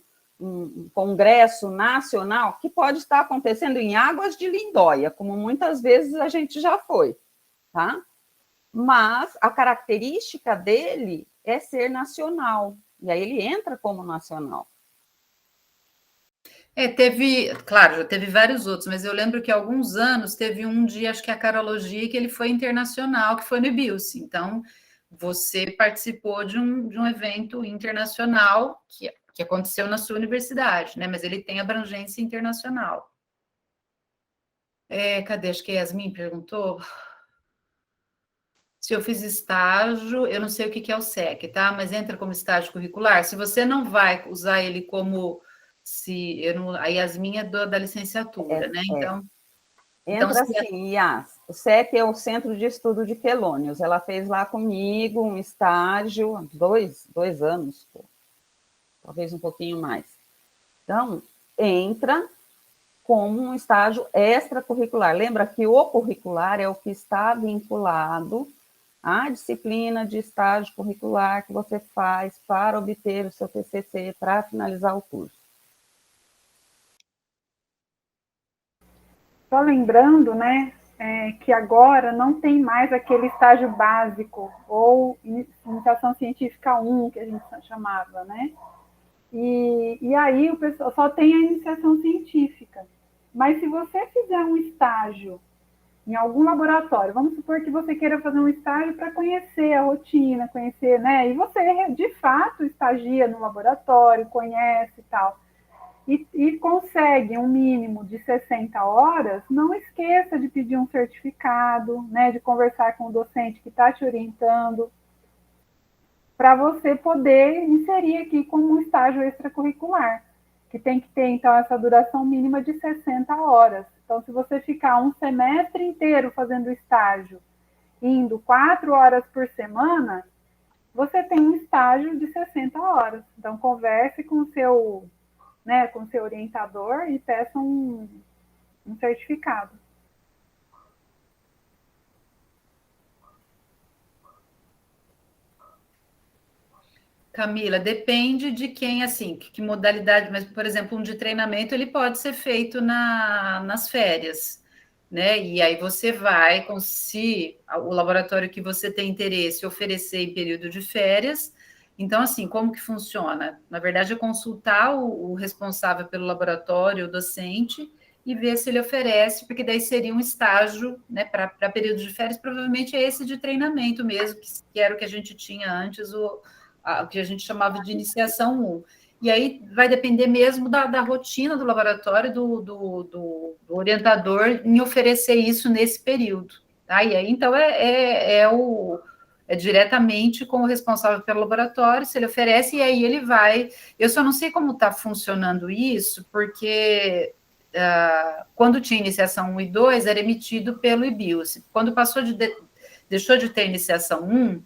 congresso nacional, que pode estar acontecendo em Águas de Lindóia, como muitas vezes a gente já foi, tá? Mas a característica dele é ser nacional, e aí ele entra como nacional. Claro, já teve vários outros, mas eu lembro que há alguns anos teve um dia, acho que a Carologia, que ele foi internacional, que foi no IBILSE. Então, você participou de um evento internacional que aconteceu na sua universidade, né? Mas ele tem abrangência internacional. Cadê? Acho que a Yasmin perguntou. Se eu fiz estágio, eu não sei o que é o SEC, tá? Mas entra como estágio curricular. Se você não vai usar ele como... a Yasmin é da licenciatura, né? Então... Entra sim, Yas. O SEC é o Centro de Estudo de Quelônios. Ela fez lá comigo um estágio, 2 anos, talvez um pouquinho mais. Então, entra como um estágio extracurricular. Lembra que o curricular é o que está vinculado a disciplina de estágio curricular que você faz para obter o seu TCC, para finalizar o curso. Só lembrando, né, que agora não tem mais aquele estágio básico, ou iniciação científica 1, que a gente chamava, né? E aí o pessoal só tem a iniciação científica. Mas se você fizer um estágio em algum laboratório, vamos supor que você queira fazer um estágio para conhecer a rotina, conhecer, né? E você, de fato, estagia no laboratório, conhece e tal, e consegue um mínimo de 60 horas, não esqueça de pedir um certificado, né? De conversar com o docente que está te orientando, para você poder inserir aqui como um estágio extracurricular, que tem que ter, então, essa duração mínima de 60 horas. Então, se você ficar um semestre inteiro fazendo estágio, indo 4 horas por semana, você tem um estágio de 60 horas. Então, converse com o seu, né, com o seu orientador e peça um certificado. Camila, depende de quem, assim, que modalidade, mas, por exemplo, um de treinamento, ele pode ser feito nas férias, né? E aí você vai, se o laboratório que você tem interesse oferecer em período de férias, então, assim, como que funciona? Na verdade, é consultar o responsável pelo laboratório, o docente, e ver se ele oferece, porque daí seria um estágio, né, para período de férias, provavelmente é esse de treinamento mesmo, que era o que a gente tinha antes, o que a gente chamava de iniciação 1. E aí vai depender mesmo da rotina do laboratório, do orientador em oferecer isso nesse período. Tá? E aí, então, é diretamente com o responsável pelo laboratório, se ele oferece, e aí ele vai. Eu só não sei como está funcionando isso, porque quando tinha iniciação 1 e 2, era emitido pelo IBIUS. Quando deixou de ter iniciação 1,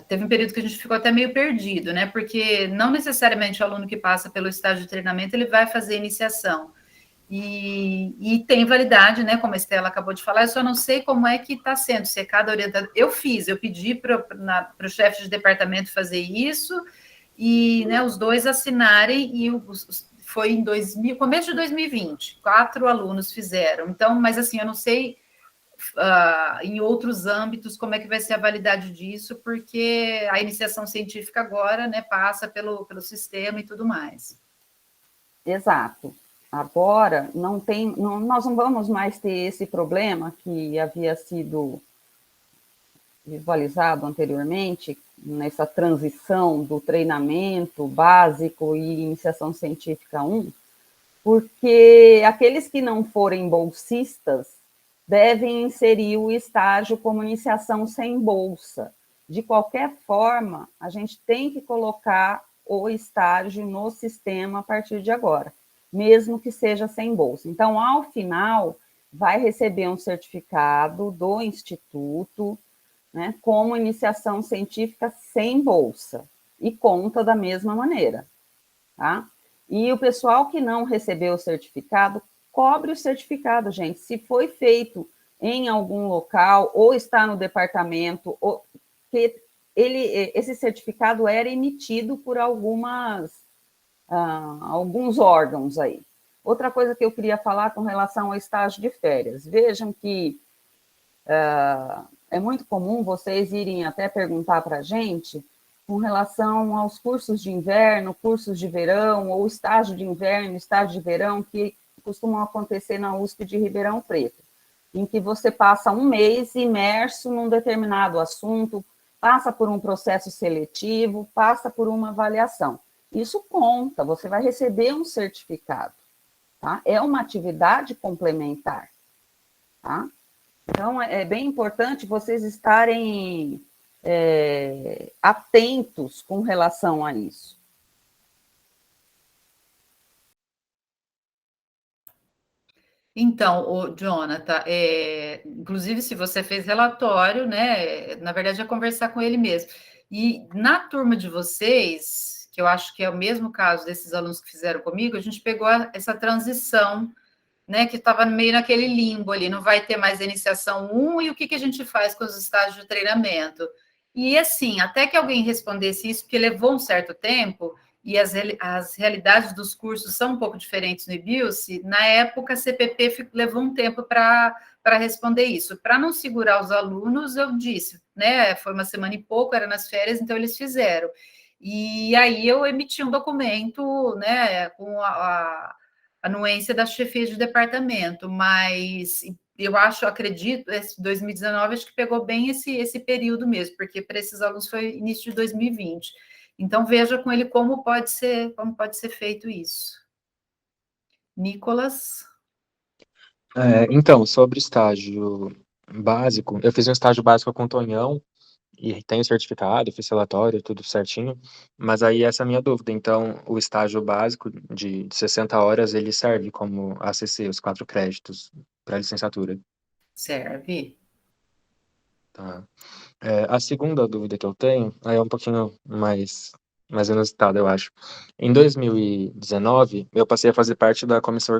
teve um período que a gente ficou até meio perdido, né? Porque não necessariamente o aluno que passa pelo estágio de treinamento ele vai fazer iniciação. E tem validade, né? Como a Estela acabou de falar, eu só não sei como é que está sendo, se é cada orientador. Eu pedi para o chefe de departamento fazer isso, e né, os dois assinarem, e foi em começo de 2020, 4 alunos fizeram. Então, mas assim, eu não sei em outros âmbitos como é que vai ser a validade disso, porque a iniciação científica agora, né, passa pelo sistema e tudo mais. Exato. Agora nós não vamos mais ter esse problema que havia sido visualizado anteriormente, nessa transição do treinamento básico e iniciação científica 1, porque aqueles que não forem bolsistas devem inserir o estágio como iniciação sem bolsa. De qualquer forma, a gente tem que colocar o estágio no sistema a partir de agora, mesmo que seja sem bolsa. Então, ao final, vai receber um certificado do Instituto, né, como iniciação científica sem bolsa, e conta da mesma maneira, tá? E o pessoal que não recebeu o certificado, cobre o certificado, gente. Se foi feito em algum local, ou está no departamento, ou que esse certificado era emitido por alguns órgãos aí. Outra coisa que eu queria falar com relação ao estágio de férias. Vejam que é muito comum vocês irem até perguntar para a gente com relação aos cursos de inverno, cursos de verão, ou estágio de inverno, estágio de verão, que costumam acontecer na USP de Ribeirão Preto, em que você passa um mês imerso num determinado assunto, passa por um processo seletivo, passa por uma avaliação. Isso conta, você vai receber um certificado, tá? É uma atividade complementar, tá? Então, é bem importante vocês estarem atentos com relação a isso. Então, Jonathan, inclusive se você fez relatório, né, na verdade é conversar com ele mesmo. E na turma de vocês, que eu acho que é o mesmo caso desses alunos que fizeram comigo, a gente pegou essa transição né, que estava meio naquele limbo ali, não vai ter mais a iniciação 1, e o que, que a gente faz com os estágios de treinamento? E assim, até que alguém respondesse isso, porque levou um certo tempo, e as realidades dos cursos são um pouco diferentes no IBILSE, na época a CPP levou um tempo para responder isso. Para não segurar os alunos, eu disse, né, foi uma semana e pouco, era nas férias, então eles fizeram. E aí eu emiti um documento, né, com a anuência da chefia de departamento, mas eu acredito, esse 2019, acho que pegou bem esse período mesmo, porque para esses alunos foi início de 2020. Então, veja com ele como pode ser feito isso. Nicolas? Então, sobre estágio básico, eu fiz um estágio básico com o Tonhão, e tenho certificado, fiz relatório, tudo certinho, mas aí essa é a minha dúvida. Então, o estágio básico de 60 horas, ele serve como ACC, os 4 créditos para licenciatura. Serve. Tá? A segunda dúvida que eu tenho, aí é um pouquinho mais inusitada, eu acho. Em 2019, eu passei a fazer parte da comissão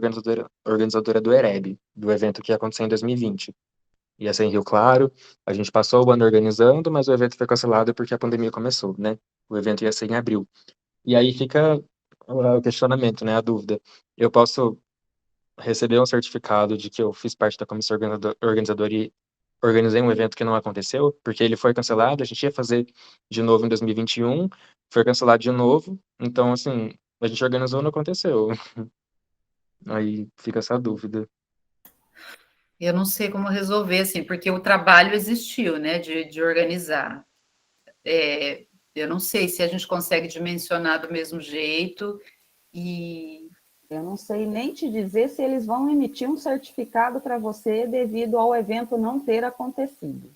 organizadora do EREB, do evento que ia acontecer em 2020. Ia ser em Rio Claro, a gente passou o ano organizando, mas o evento foi cancelado porque a pandemia começou, né? O evento ia ser em abril. E aí fica o questionamento, né? A dúvida. Eu posso receber um certificado de que eu fiz parte da comissão organizadora e organizei um evento que não aconteceu, porque ele foi cancelado, a gente ia fazer de novo em 2021, foi cancelado de novo, então, assim, a gente organizou, não aconteceu. Aí fica essa dúvida. Eu não sei como resolver, assim, porque o trabalho existiu, né, de organizar. Eu não sei se a gente consegue dimensionar do mesmo jeito e... Eu não sei nem te dizer se eles vão emitir um certificado para você devido ao evento não ter acontecido.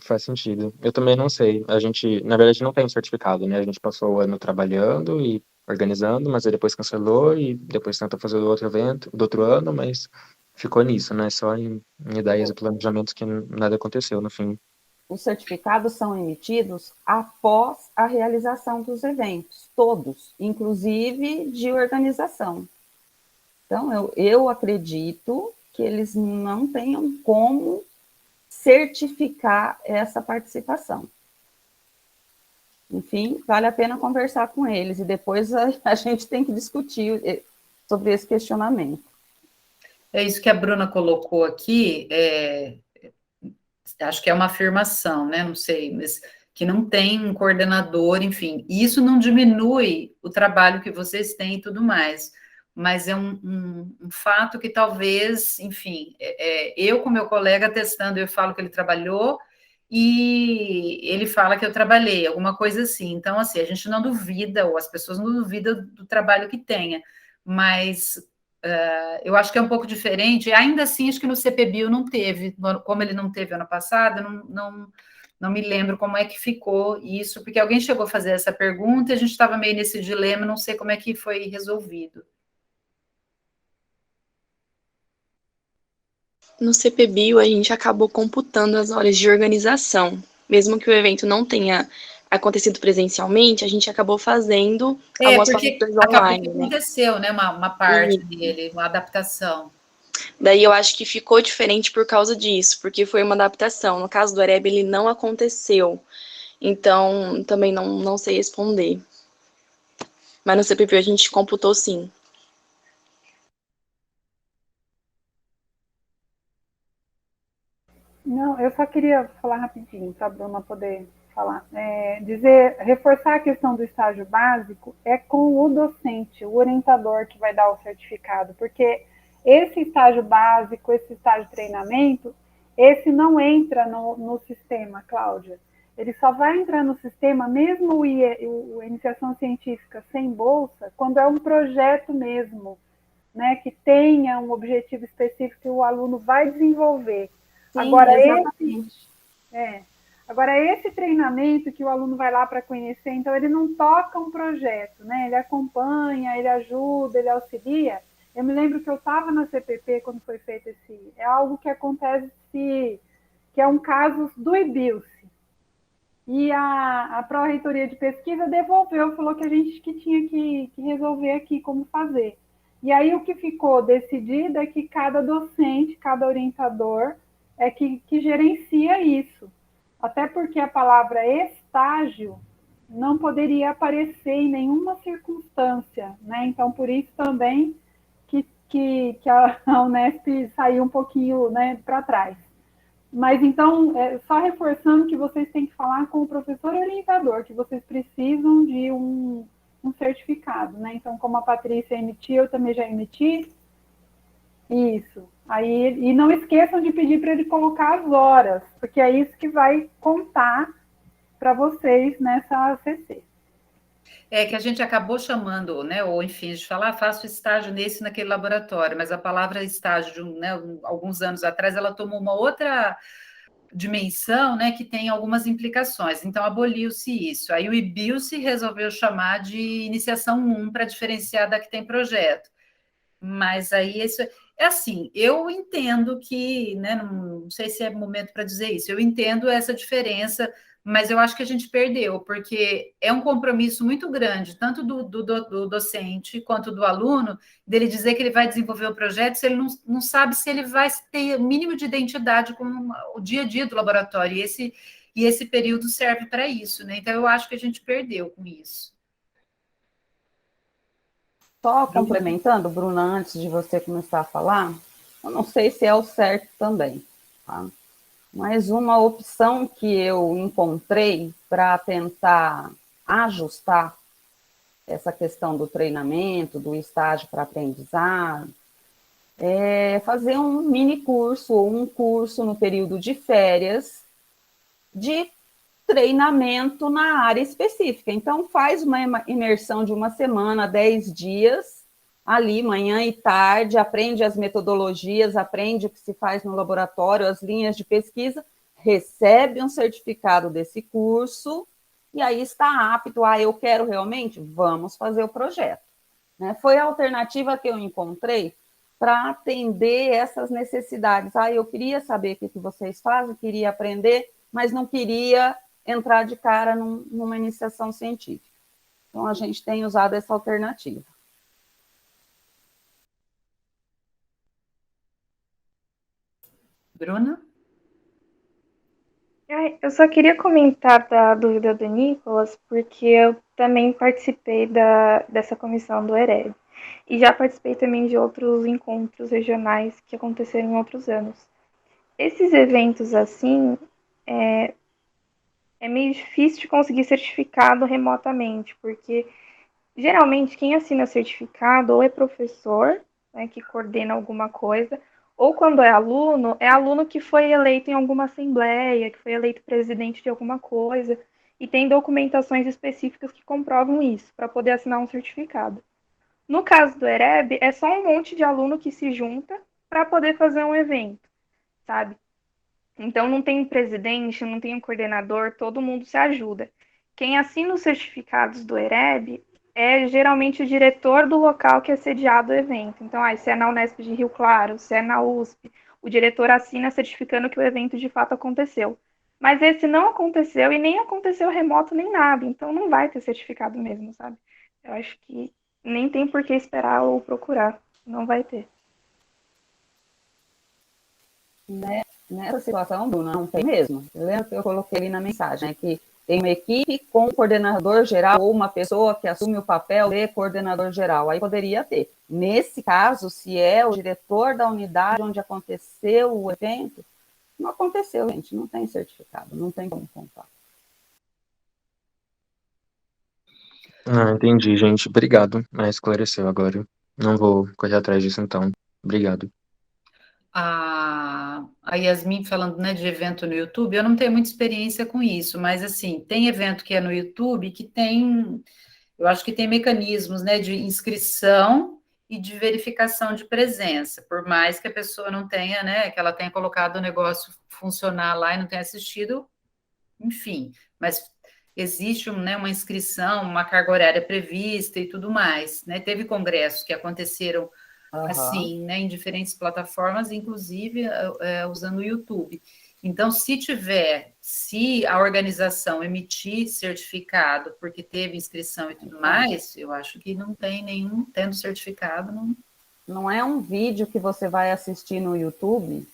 Faz sentido. Eu também não sei. A gente, na verdade, não tem um certificado, né? A gente passou o ano trabalhando e organizando, mas aí depois cancelou e depois tentou fazer o outro evento, do outro ano, mas ficou nisso, né? Só em ideias e planejamentos que nada aconteceu no fim. Os certificados são emitidos após a realização dos eventos, todos, inclusive de organização. Então, eu acredito que eles não tenham como certificar essa participação. Enfim, vale a pena conversar com eles e depois a gente tem que discutir sobre esse questionamento. É isso que a Bruna colocou aqui, acho que é uma afirmação, né? Não sei, mas que não tem um coordenador, enfim. E isso não diminui o trabalho que vocês têm e tudo mais, mas é um fato que talvez, enfim, eu com meu colega testando, eu falo que ele trabalhou e ele fala que eu trabalhei, alguma coisa assim. Então, assim, a gente não duvida, ou as pessoas não duvidam do trabalho que tenha, mas eu acho que é um pouco diferente. Ainda assim, acho que no CPBio não teve, como ele não teve ano passado, não me lembro como é que ficou isso, porque alguém chegou a fazer essa pergunta e a gente estava meio nesse dilema, não sei como é que foi resolvido. No CPBio, a gente acabou computando as horas de organização. Mesmo que o evento não tenha acontecido presencialmente, a gente acabou fazendo algumas Porque palestras acabou que online, né? aconteceu, né, uma parte dele, uma adaptação. Daí eu acho que ficou diferente por causa disso, porque foi uma adaptação. No caso do EREB, ele não aconteceu. Então, também não sei responder. Mas no CPBio a gente computou sim. Não, eu só queria falar rapidinho, para a Bruna poder falar. Reforçar a questão do estágio básico é com o docente, o orientador que vai dar o certificado, porque esse estágio básico, esse estágio de treinamento, esse não entra no sistema, Cláudia. Ele só vai entrar no sistema, mesmo o iniciação científica sem bolsa, quando é um projeto mesmo, né, que tenha um objetivo específico que o aluno vai desenvolver. Sim, Agora, esse treinamento que o aluno vai lá para conhecer, então ele não toca um projeto, né? Ele acompanha, ele ajuda, ele auxilia. Eu me lembro que eu estava na CPP quando foi feito é algo que acontece, que é um caso do IBILSE. E a Pró-Reitoria de Pesquisa devolveu, falou que a gente que tinha que resolver aqui como fazer. E aí o que ficou decidido é que cada docente, cada orientador é que gerencia isso. Até porque a palavra estágio não poderia aparecer em nenhuma circunstância, né? Então, por isso também que a Unesp saiu um pouquinho, né, para trás. Mas então, só reforçando que vocês têm que falar com o professor orientador, que vocês precisam de um certificado, né? Então, como a Patrícia emitiu, eu também já emiti. Isso. Aí, e não esqueçam de pedir para ele colocar as horas, porque é isso que vai contar para vocês nessa CC. É que a gente acabou chamando, né, ou enfim, de falar, faço estágio nesse naquele laboratório, mas a palavra estágio, né, alguns anos atrás, ela tomou uma outra dimensão, né, que tem algumas implicações. Então, aboliu-se isso. Aí o IBIL-se resolveu chamar de iniciação 1 para diferenciar da que tem projeto. Mas aí isso é assim, eu entendo que, né, não sei se é momento para dizer isso, eu entendo essa diferença, mas eu acho que a gente perdeu, porque é um compromisso muito grande, tanto do docente quanto do aluno, dele dizer que ele vai desenvolver o projeto, se ele não sabe se ele vai ter o mínimo de identidade com o dia a dia do laboratório, e esse período serve para isso, né? Então eu acho que a gente perdeu com isso. Só complementando, Bruna, antes de você começar a falar, eu não sei se é o certo também, tá? Mas uma opção que eu encontrei para tentar ajustar essa questão do treinamento, do estágio para aprendizado, é fazer um mini curso ou um curso no período de férias de treinamento na área específica. Então, faz uma imersão de uma semana, 10 dias, ali, manhã e tarde, aprende as metodologias, aprende o que se faz no laboratório, as linhas de pesquisa, recebe um certificado desse curso, e aí está apto, eu quero realmente, vamos fazer o projeto. Né? Foi a alternativa que eu encontrei para atender essas necessidades. Eu queria saber o que vocês fazem, queria aprender, mas não queria entrar de cara numa iniciação científica. Então, a gente tem usado essa alternativa. Bruna? Eu só queria comentar da dúvida do Nicolas, porque eu também participei dessa comissão do EREB. E já participei também de outros encontros regionais que aconteceram em outros anos. Esses eventos assim, é meio difícil de conseguir certificado remotamente, porque geralmente quem assina certificado ou é professor, né, que coordena alguma coisa, ou quando é aluno que foi eleito em alguma assembleia, que foi eleito presidente de alguma coisa, e tem documentações específicas que comprovam isso, para poder assinar um certificado. No caso do EREB, é só um monte de aluno que se junta para poder fazer um evento, sabe? Então, não tem presidente, não tem um coordenador, todo mundo se ajuda. Quem assina os certificados do EREB é geralmente o diretor do local que é sediado o evento. Então, se é na Unesp de Rio Claro, se é na USP, o diretor assina certificando que o evento de fato aconteceu. Mas esse não aconteceu e nem aconteceu remoto nem nada, então não vai ter certificado mesmo, sabe? Eu acho que nem tem por que esperar ou procurar, não vai ter. Nessa situação, Bruna, não tem mesmo. Lembra que eu coloquei ali na mensagem, né, que tem uma equipe com um coordenador geral ou uma pessoa que assume o papel de coordenador geral. Aí poderia ter. Nesse caso, se é o diretor da unidade onde aconteceu o evento, não aconteceu, gente, não tem certificado, não tem como contar. Entendi, gente. Obrigado. Esclareceu agora. Não vou correr atrás disso, então. Obrigado. A Yasmin falando, né, de evento no YouTube, eu não tenho muita experiência com isso, mas assim, tem evento que é no YouTube que tem, eu acho que tem mecanismos, né, de inscrição e de verificação de presença, por mais que a pessoa não tenha, né, que ela tenha colocado o negócio funcionar lá e não tenha assistido, enfim, mas existe né, uma inscrição, uma carga horária prevista e tudo mais, né? Teve congressos que aconteceram assim, né, em diferentes plataformas, inclusive usando o YouTube. Então, se se a organização emitir certificado porque teve inscrição e tudo mais, eu acho que não tem nenhum, tendo certificado, não. Não é um vídeo que você vai assistir no YouTube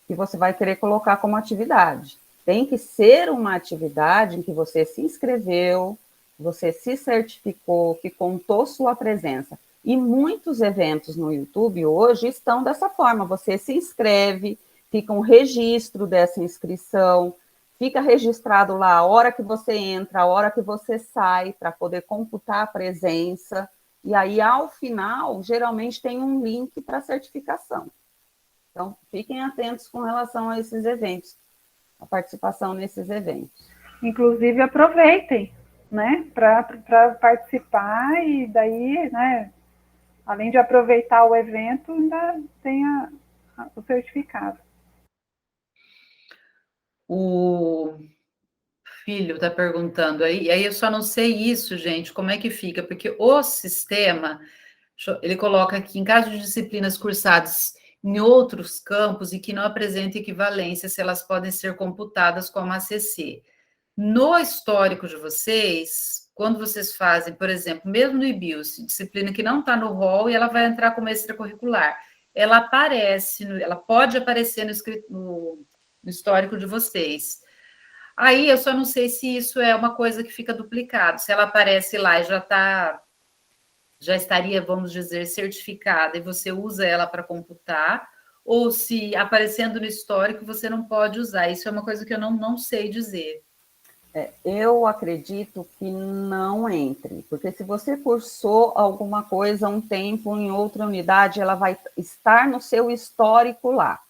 que você vai querer colocar como atividade. Tem que ser uma atividade em que você se inscreveu, você se certificou, que contou sua presença. E muitos eventos no YouTube hoje estão dessa forma. Você se inscreve, fica um registro dessa inscrição, fica registrado lá a hora que você entra, a hora que você sai, para poder computar a presença. E aí, ao final, geralmente tem um link para certificação. Então, fiquem atentos com relação a esses eventos, a participação nesses eventos. Inclusive, aproveitem, né, para participar e daí, né, além de aproveitar o evento, ainda tem o certificado. O filho está perguntando aí eu só não sei isso, gente, como é que fica, porque o sistema, ele coloca aqui, em caso de disciplinas cursadas em outros campos e que não apresentem equivalência, se elas podem ser computadas como ACC. No histórico de vocês, quando vocês fazem, por exemplo, mesmo no IBIUS, disciplina que não está no rol e ela vai entrar como extracurricular, ela aparece, ela pode aparecer no histórico de vocês. Aí eu só não sei se isso é uma coisa que fica duplicado, se ela aparece lá e já estaria, vamos dizer, certificada e você usa ela para computar, ou se aparecendo no histórico você não pode usar. Isso é uma coisa que eu não sei dizer. Eu acredito que não entre, porque se você cursou alguma coisa um tempo em outra unidade, ela vai estar no seu histórico lá.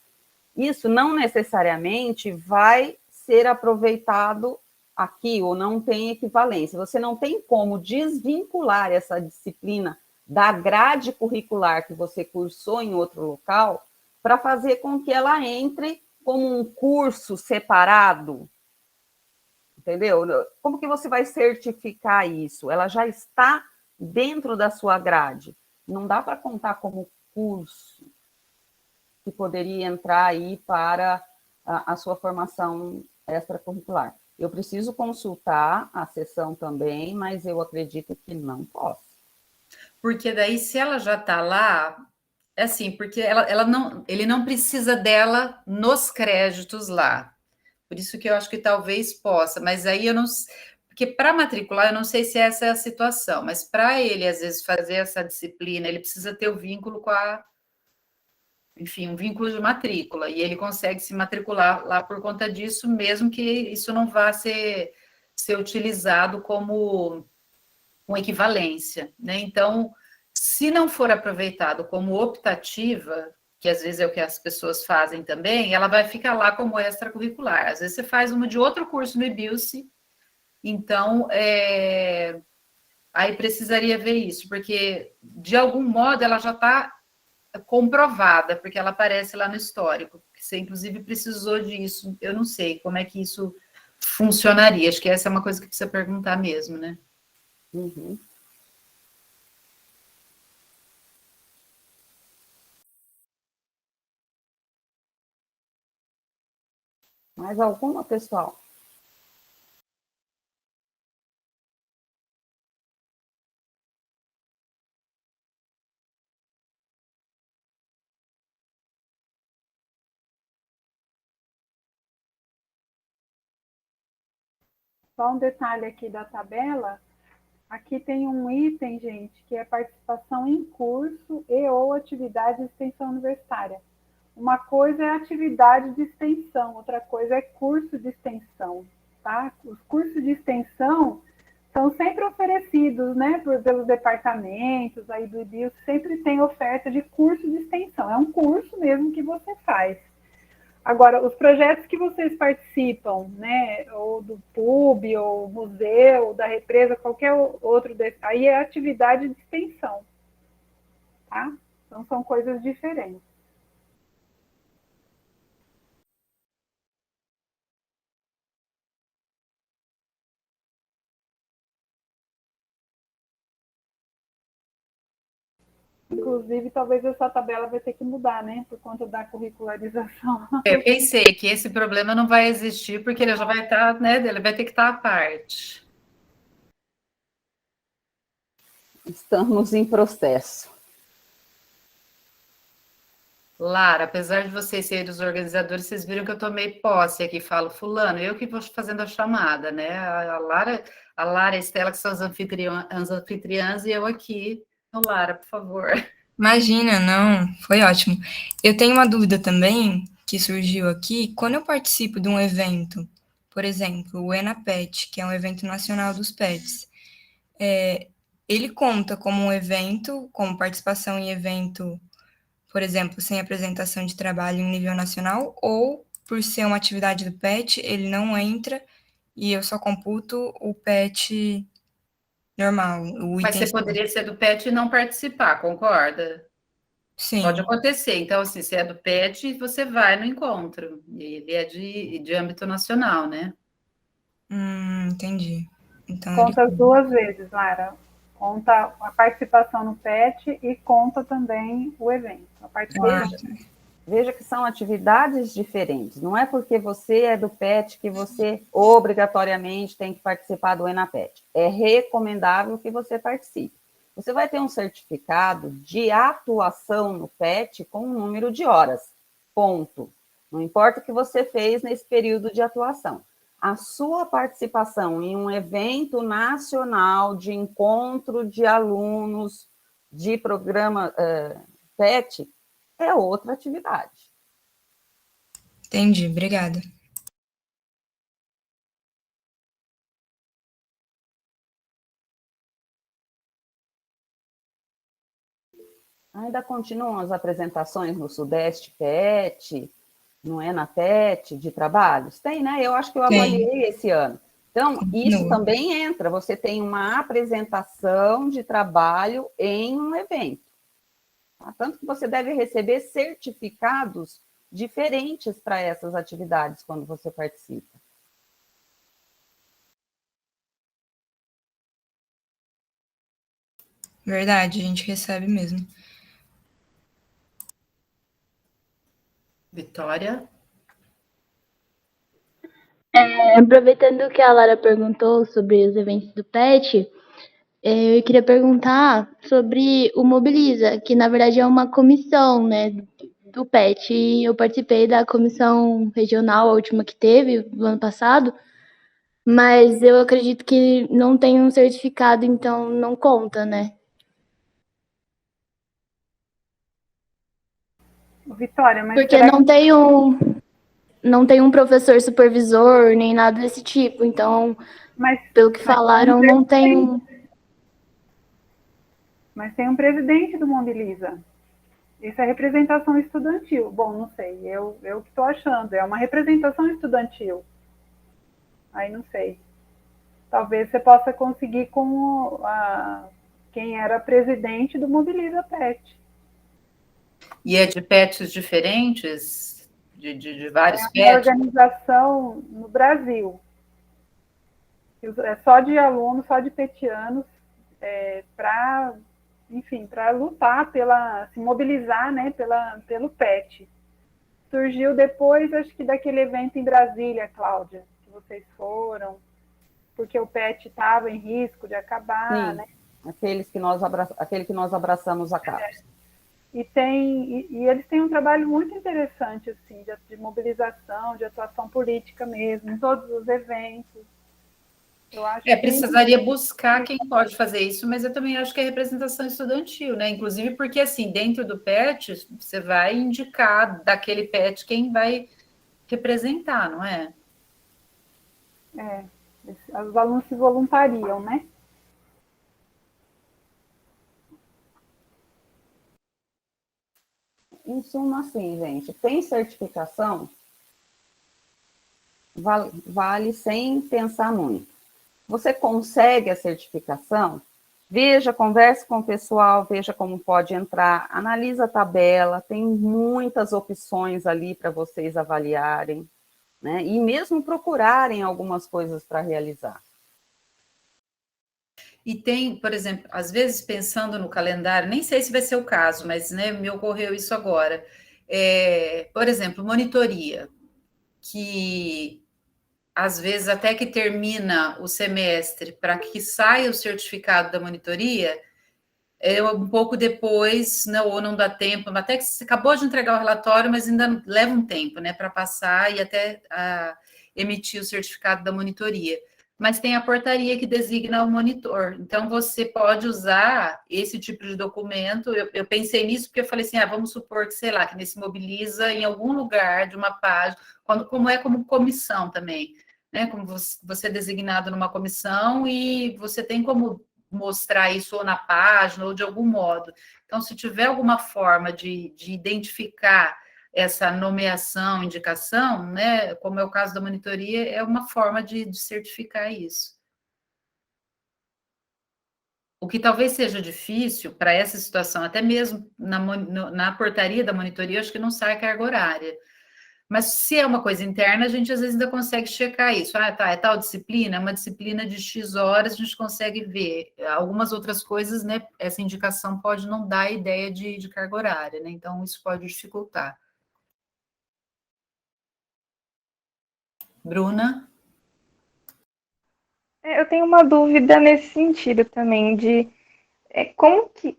Isso não necessariamente vai ser aproveitado aqui, ou não tem equivalência. Você não tem como desvincular essa disciplina da grade curricular que você cursou em outro local para fazer com que ela entre como um curso separado. Entendeu? Como que você vai certificar isso? Ela já está dentro da sua grade. Não dá para contar como curso que poderia entrar aí para a sua formação extracurricular. Eu preciso consultar a sessão também, mas eu acredito que não posso. Porque daí, se ela já está lá, é assim, porque ele não precisa dela nos créditos lá. Por isso que eu acho que talvez possa, mas aí eu não. Porque para matricular, eu não sei se essa é a situação, mas para ele, às vezes, fazer essa disciplina, ele precisa ter o vínculo com a. Enfim, um vínculo de matrícula, e ele consegue se matricular lá por conta disso, mesmo que isso não vá ser utilizado como com equivalência, né? Então, se não for aproveitado como optativa, que às vezes é o que as pessoas fazem também, ela vai ficar lá como extracurricular. Às vezes você faz uma de outro curso no IBIUSE, então aí precisaria ver isso, porque de algum modo ela já está comprovada, porque ela aparece lá no histórico. Você, inclusive, precisou disso. Eu não sei como é que isso funcionaria. Acho que essa é uma coisa que precisa perguntar mesmo, né? Uhum. Mais alguma, pessoal? Só um detalhe aqui da tabela. Aqui tem um item, gente, que é participação em curso e ou atividade de extensão universitária. Uma coisa é atividade de extensão, outra coisa é curso de extensão, tá? Os cursos de extensão são sempre oferecidos, né, pelos departamentos aí do IBIUS, sempre tem oferta de curso de extensão, é um curso mesmo que você faz. Agora, os projetos que vocês participam, né, ou do PUB, ou museu, da represa, qualquer outro, aí é atividade de extensão, tá? Então, são coisas diferentes. Inclusive, talvez essa tabela vai ter que mudar, né? Por conta da curricularização. Eu pensei que esse problema não vai existir, porque ele já vai estar, né? Ele vai ter que estar à parte. Estamos em processo. Lara, apesar de vocês serem os organizadores, vocês viram que eu tomei posse aqui, falo, fulano, eu que vou fazendo a chamada, né? A Lara e a Estela, que são as anfitriãs, e eu aqui. Então, Lara, por favor. Imagina, não, foi ótimo. Eu tenho uma dúvida também que surgiu aqui. Quando eu participo de um evento, por exemplo, o ENAPET, que é um evento nacional dos pets, ele conta como um evento, como participação em evento, por exemplo, sem apresentação de trabalho em nível nacional, ou por ser uma atividade do PET, ele não entra e eu só computo o PET normal, o Mas item. você poderia ser do PET e não participar, concorda? Sim. Pode acontecer. Então, assim, se é do PET, você vai no encontro. Ele é de âmbito nacional, né? Entendi. Então, Conta as duas vezes, Lara. Conta a participação no PET e conta também o evento. A participação. Veja que são atividades diferentes. Não é porque você é do PET que você obrigatoriamente tem que participar do ENAPET. É recomendável que você participe. Você vai ter um certificado de atuação no PET com um número de horas. Ponto. Não importa o que você fez nesse período de atuação. A sua participação em um evento nacional de encontro de alunos de programa PET é outra atividade. Entendi, obrigada. Ainda continuam as apresentações no Sudeste PET, no ENAPET, de trabalhos? Tem, né? Eu acho que eu avaliei esse ano. Então, isso também entra. Você tem uma apresentação de trabalho em um evento. Tá? Tanto que você deve receber certificados diferentes para essas atividades quando você participa. Verdade, a gente recebe mesmo. Vitória? Aproveitando que a Lara perguntou sobre os eventos do PET, eu queria perguntar sobre o Mobiliza, que na verdade é uma comissão, né, do PET. E eu participei da comissão regional, a última que teve, no ano passado, mas eu acredito que não tem um certificado, então não conta, né? Vitória, mas porque não tem um professor supervisor, nem nada desse tipo, então, pelo que falaram, não tem... Mas tem um presidente do Mobiliza. Isso é representação estudantil. Bom, não sei, eu que estou achando, é uma representação estudantil. Aí não sei. Talvez você possa conseguir com quem era presidente do Mobiliza PET. E é de PETs diferentes? De vários PETs? É uma organização no Brasil. É só de alunos, só de petianos, para, enfim, para lutar se mobilizar, né, pelo PET. Surgiu depois, acho que daquele evento em Brasília, Cláudia, que vocês foram, porque o PET estava em risco de acabar, né? Aquele que nós abraçamos a causa. E eles têm um trabalho muito interessante, assim, de mobilização, de atuação política mesmo, em todos os eventos. Eu acho precisaria buscar quem pode fazer isso, mas eu também acho que é representação estudantil, né? Inclusive porque, assim, dentro do PET, você vai indicar daquele PET quem vai representar, não é? Os alunos se voluntariam, né? Em suma, assim, gente, tem certificação, vale sem pensar muito. Você consegue a certificação, converse com o pessoal, veja como pode entrar, analisa a tabela, tem muitas opções ali para vocês avaliarem, né? E mesmo procurarem algumas coisas para realizar. E tem, por exemplo, às vezes pensando no calendário, nem sei se vai ser o caso, mas né, me ocorreu isso agora. Por exemplo, monitoria, que às vezes até que termina o semestre para que saia o certificado da monitoria, um pouco depois, né, ou não dá tempo, até que você acabou de entregar o relatório, mas ainda leva um tempo, né, para passar e até emitir o certificado da monitoria. Mas tem a portaria que designa o monitor. Então, você pode usar esse tipo de documento. Eu pensei nisso porque eu falei assim, vamos supor que, sei lá, que nesse mobiliza em algum lugar de uma página, como comissão também, né, como você é designado numa comissão e você tem como mostrar isso ou na página ou de algum modo. Então, se tiver alguma forma de identificar essa nomeação, indicação, né, como é o caso da monitoria, é uma forma de certificar isso. O que talvez seja difícil para essa situação, até mesmo na portaria da monitoria, acho que não sai carga horária. Mas se é uma coisa interna, a gente às vezes ainda consegue checar isso. Tá, é tal disciplina, é uma disciplina de X horas, a gente consegue ver. Algumas outras coisas, né, essa indicação pode não dar a ideia de carga horária, né? Então, isso pode dificultar. Bruna? Eu tenho uma dúvida nesse sentido também, de como que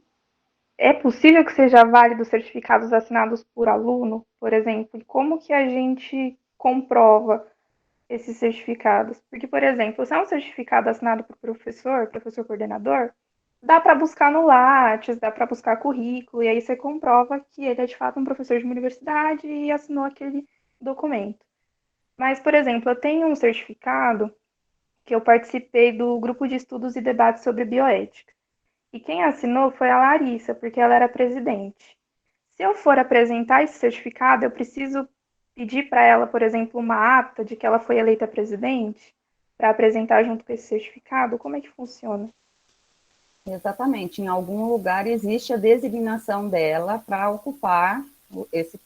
é possível que seja válido certificados assinados por aluno, por exemplo, e como que a gente comprova esses certificados? Porque, por exemplo, se é um certificado assinado por professor coordenador, dá para buscar no Lattes, dá para buscar currículo, e aí você comprova que ele é de fato um professor de uma universidade e assinou aquele documento. Mas, por exemplo, eu tenho um certificado que eu participei do grupo de estudos e debates sobre bioética. E quem assinou foi a Larissa, porque ela era presidente. Se eu for apresentar esse certificado, eu preciso pedir para ela, por exemplo, uma ata de que ela foi eleita presidente, para apresentar junto com esse certificado? Como é que funciona? Exatamente. Em algum lugar existe a designação dela para ocupar esse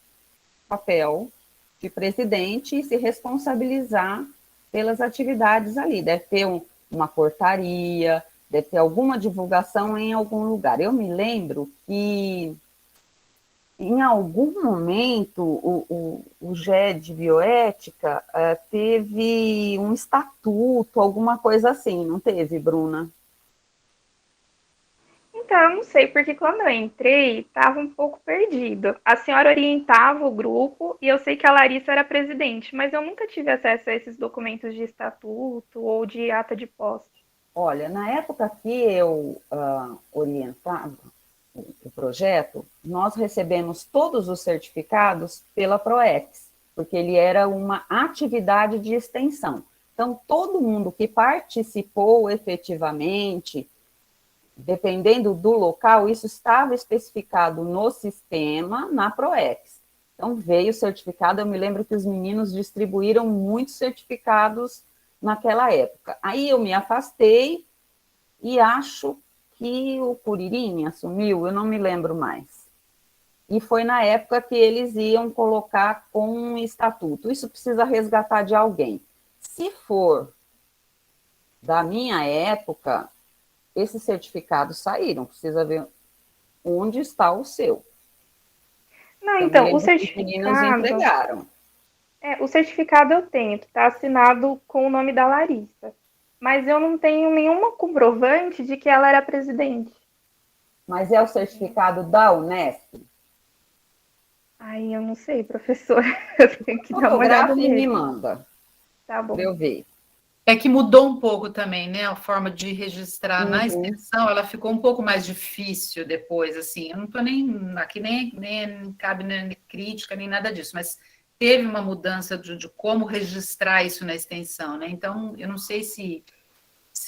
papel de presidente e se responsabilizar pelas atividades ali. Deve ter uma portaria, deve ter alguma divulgação em algum lugar. Eu me lembro que em algum momento o GE de Bioética teve um estatuto, alguma coisa assim, não teve, Bruna? Então, eu não sei, porque quando eu entrei, estava um pouco perdido. A senhora orientava o grupo e eu sei que a Larissa era presidente, mas eu nunca tive acesso a esses documentos de estatuto ou de ata de posse. Olha, na época que eu orientava o projeto, nós recebemos todos os certificados pela PROEX, porque ele era uma atividade de extensão. Então, todo mundo que participou efetivamente, dependendo do local, isso estava especificado no sistema, na PROEX. Então, veio o certificado, eu me lembro que os meninos distribuíram muitos certificados naquela época. Aí eu me afastei e acho que o Curirim assumiu, eu não me lembro mais. E foi na época que eles iam colocar com um estatuto. Isso precisa resgatar de alguém. Se for da minha época, esses certificados saíram, precisa ver onde está o seu. Não, então, o certificado... Os meninos entregaram. O certificado eu tenho, que está assinado com o nome da Larissa. Mas eu não tenho nenhuma comprovante de que ela era presidente. Mas é o certificado da Unesp? Ai, eu não sei, professor. Eu tenho que dar uma olhada nele. nele. Me manda. Tá bom. Para eu ver. É que mudou um pouco também, né? A forma de registrar na extensão, ela ficou um pouco mais difícil depois, assim. Eu não estou aqui nem cabe nem crítica, nem nada disso, mas teve uma mudança de como registrar isso na extensão, né? Então, eu não sei se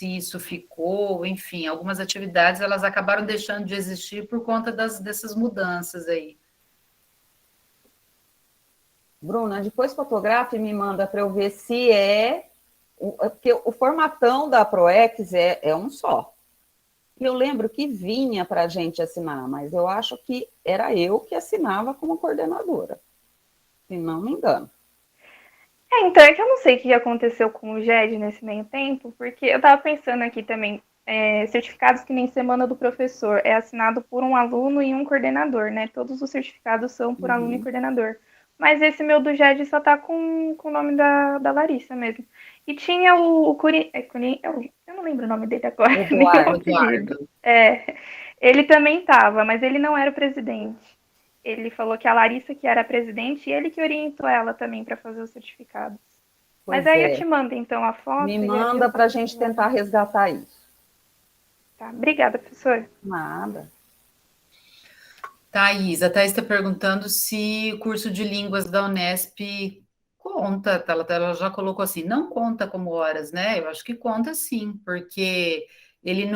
isso ficou, enfim, algumas atividades elas acabaram deixando de existir por conta dessas mudanças aí. Bruna, depois fotografa e me manda para eu ver se porque o formatão da PROEX é um só. E eu lembro que vinha para a gente assinar, mas eu acho que era eu que assinava como coordenadora, se não me engano. Então, é que eu não sei o que aconteceu com o GED nesse meio tempo, porque eu estava pensando aqui também, certificados que nem Semana do Professor, é assinado por um aluno e um coordenador, né? Todos os certificados são por aluno e coordenador. Mas esse meu do GED só tá com o nome da Larissa mesmo. E tinha o eu não lembro o nome dele agora. Eduardo. Ele também tava, mas ele não era o presidente. Ele falou que a Larissa que era a presidente e ele que orientou ela também para fazer os certificados. Mas aí eu te mando, então, a foto. Me manda para a gente tentar resgatar isso. Tá, obrigada, professora. Nada. Thaís, a Thaís está perguntando se o curso de línguas da Unesp conta, ela já colocou assim, não conta como horas, né? Eu acho que conta sim, porque ele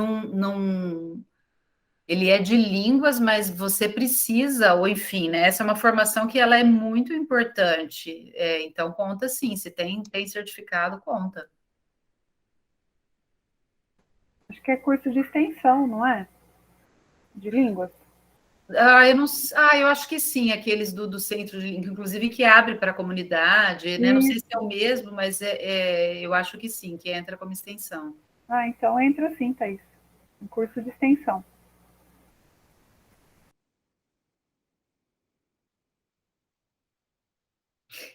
ele é de línguas, mas você precisa, ou enfim, né? Essa é uma formação que ela é muito importante. Então conta sim, se tem certificado, conta. Acho que é curso de extensão, não é? De línguas. Eu acho que sim, aqueles do centro de língua, inclusive que abre para a comunidade, né? Não sei se é o mesmo, mas eu acho que sim, que entra como extensão. Então entra sim, Thaís. Um curso de extensão.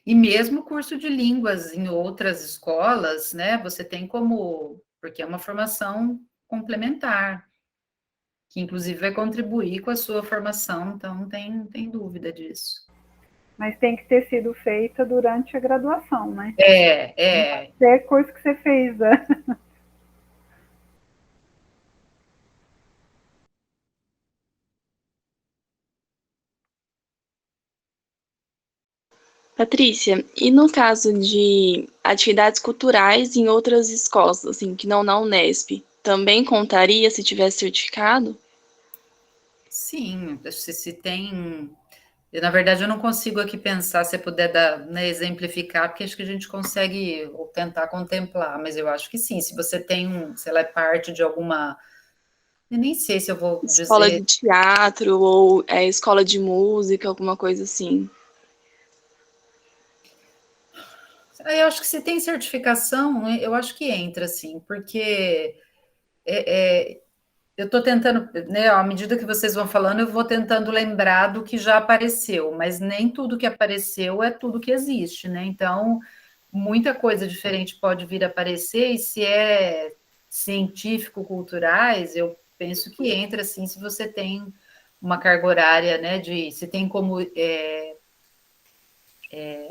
E mesmo curso de línguas em outras escolas, né? Você tem como, porque é uma formação complementar, que inclusive vai contribuir com a sua formação, então não tem dúvida disso. Mas tem que ter sido feita durante a graduação, né? É. Não é curso que você fez, né? Patrícia, e no caso de atividades culturais em outras escolas, assim, que não na Unesp, também contaria se tivesse certificado? Sim, se tem. Na verdade, eu não consigo aqui pensar, se eu puder exemplificar, porque acho que a gente consegue ou tentar contemplar, mas eu acho que sim, se você tem se ela é parte de alguma. Eu nem sei se eu vou Escola dizer. de teatro ou escola de música, alguma coisa assim. Eu acho que se tem certificação, eu acho que entra, sim, porque eu estou tentando, né, à medida que vocês vão falando, eu vou tentando lembrar do que já apareceu, mas nem tudo que apareceu é tudo que existe, né? Então, muita coisa diferente pode vir a aparecer, e se é científico-culturais, eu penso que entra, assim, se você tem uma carga horária, né, se tem como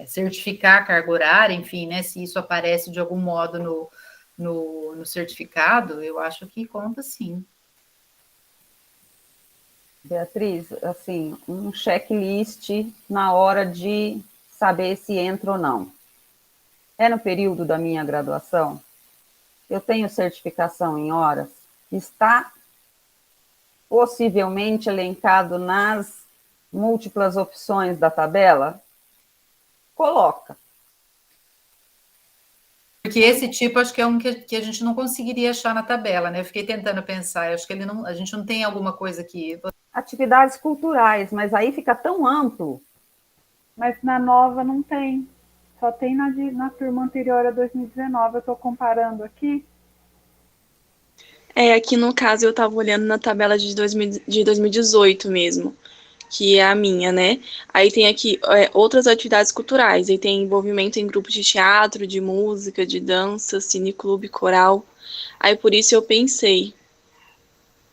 certificar a carga horária, enfim, né, se isso aparece de algum modo no certificado, eu acho que conta sim. Beatriz, assim, um checklist na hora de saber se entra ou não. É no período da minha graduação? Eu tenho certificação em horas? Está possivelmente elencado nas múltiplas opções da tabela? Coloca. Porque esse tipo, acho que é um que a gente não conseguiria achar na tabela, né? Eu fiquei tentando pensar, acho que a gente não tem alguma coisa que... Atividades culturais, mas aí fica tão amplo. Mas na nova não tem. Só tem na turma anterior a 2019. Eu estou comparando aqui. Aqui no caso eu estava olhando na tabela de 2018 mesmo, que é a minha, né? Aí tem aqui outras atividades culturais, aí tem envolvimento em grupos de teatro, de música, de dança, cineclube, coral. Aí por isso eu pensei.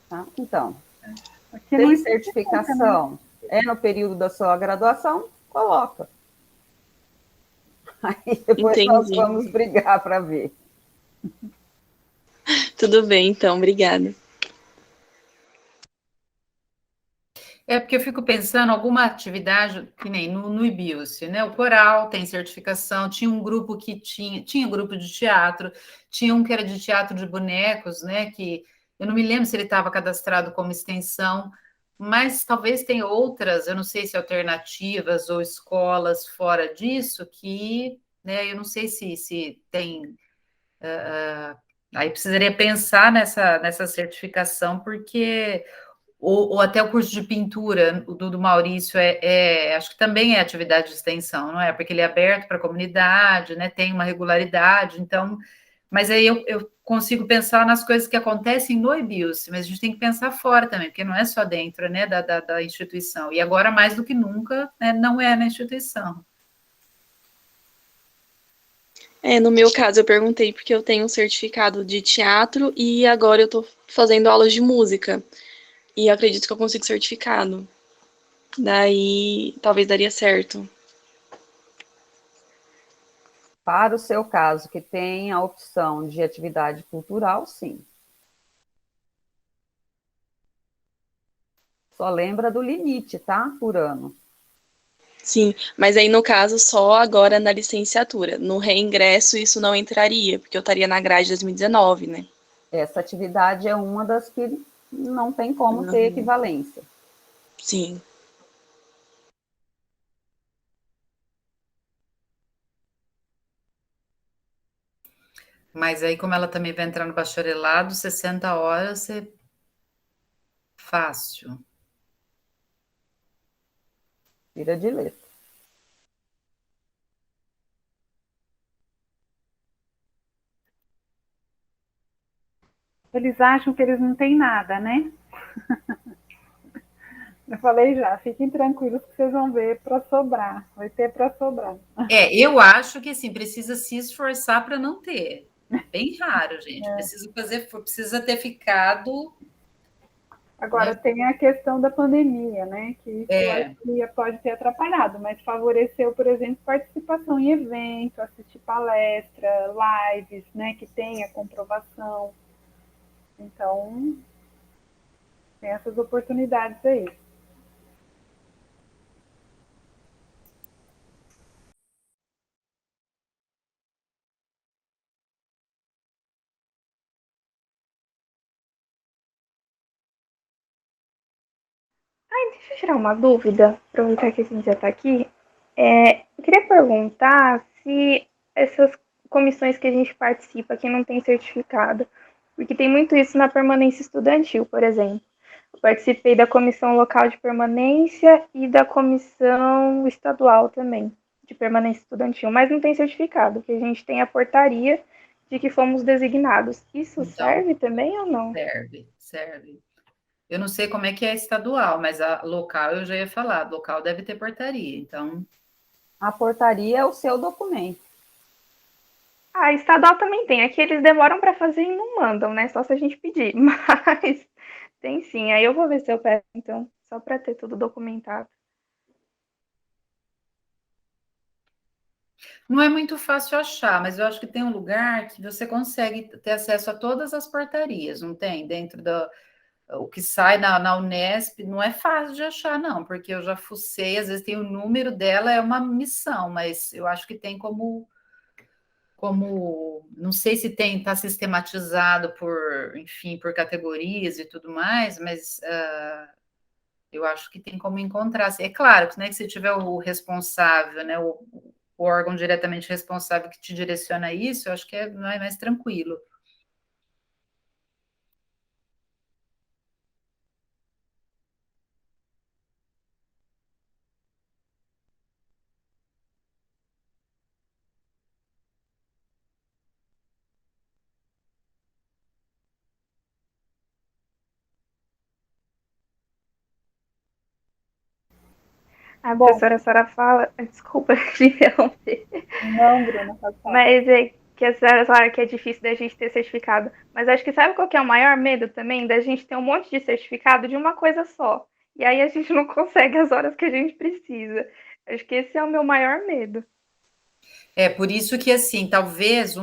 Tá? Então, aqui tem certificação, no período da sua graduação, coloca. Aí depois nós vamos brigar para ver. Tudo bem, então, obrigada. Porque eu fico pensando alguma atividade, que nem no IBIUS, né? O coral tem certificação, tinha um grupo que tinha grupo de teatro, tinha um que era de teatro de bonecos, né? Que eu não me lembro se ele estava cadastrado como extensão, mas talvez tenha outras, eu não sei se alternativas ou escolas fora disso, que, né, eu não sei se tem. Aí precisaria pensar nessa certificação, porque. Ou até o curso de pintura do Maurício acho que também é atividade de extensão, não é? Porque ele é aberto para a comunidade, né? Tem uma regularidade, então Mas aí eu consigo pensar nas coisas que acontecem no EBIUS, mas a gente tem que pensar fora também, porque não é só dentro, né, da instituição. E agora, mais do que nunca, né, não é na instituição. No meu caso, eu perguntei porque eu tenho um certificado de teatro e agora eu tô fazendo aulas de música. E eu acredito que eu consigo certificado. Daí, talvez daria certo. Para o seu caso, que tem a opção de atividade cultural, sim. Só lembra do limite, tá? Por ano. Sim, mas aí no caso só agora na licenciatura. No reingresso isso não entraria, porque eu estaria na grade 2019, né? Essa atividade é uma das que não tem como ter equivalência. Sim. Mas aí, como ela também vai entrar no bacharelado, 60 horas é fácil. Tira de letra. Eles acham que eles não têm nada, né? Eu falei já, fiquem tranquilos que vocês vão ver para sobrar, vai ter para sobrar. Eu acho que assim, precisa se esforçar para não ter. Bem raro, gente. Precisa ter ficado. Agora, tem a questão da pandemia, né? Que isso acho que pode ter atrapalhado, mas favoreceu, por exemplo, participação em evento, assistir palestra, lives, né? Que tenha comprovação. Então, tem essas oportunidades aí. Deixa eu tirar uma dúvida, aproveitar que a gente já está aqui. Eu queria perguntar se essas comissões que a gente participa, que não tem certificado, porque tem muito isso na permanência estudantil, por exemplo. Eu participei da comissão local de permanência e da comissão estadual também, de permanência estudantil, mas não tem certificado, porque a gente tem a portaria de que fomos designados. Isso Então, serve também ou não? Serve. Eu não sei como é que é estadual, mas a local eu já ia falar, local deve ter portaria, então. A portaria é o seu documento. A estadual também tem, aqui eles demoram para fazer e não mandam, né? Só se a gente pedir, mas tem sim. Aí eu vou ver se eu peço, então, só para ter tudo documentado. Não é muito fácil achar, mas eu acho que tem um lugar que você consegue ter acesso a todas as portarias, não tem? Dentro o que sai na Unesp, não é fácil de achar, não, porque eu já fucei, às vezes tem o número dela, é uma missão, mas eu acho que tem como não sei se está sistematizado por, enfim, por categorias e tudo mais, mas eu acho que tem como encontrar. É claro que, né, que se tiver o responsável, né, o órgão diretamente responsável que te direciona isso, eu acho que é mais tranquilo. A professora Sara fala, desculpa te interromper. Não, Bruna, pode falar. Mas é que a senhora fala que é difícil da gente ter certificado. Mas acho que sabe qual que é o maior medo também? Da gente ter um monte de certificado de uma coisa só. E aí a gente não consegue as horas que a gente precisa. Acho que esse é o meu maior medo. Por isso que, assim, talvez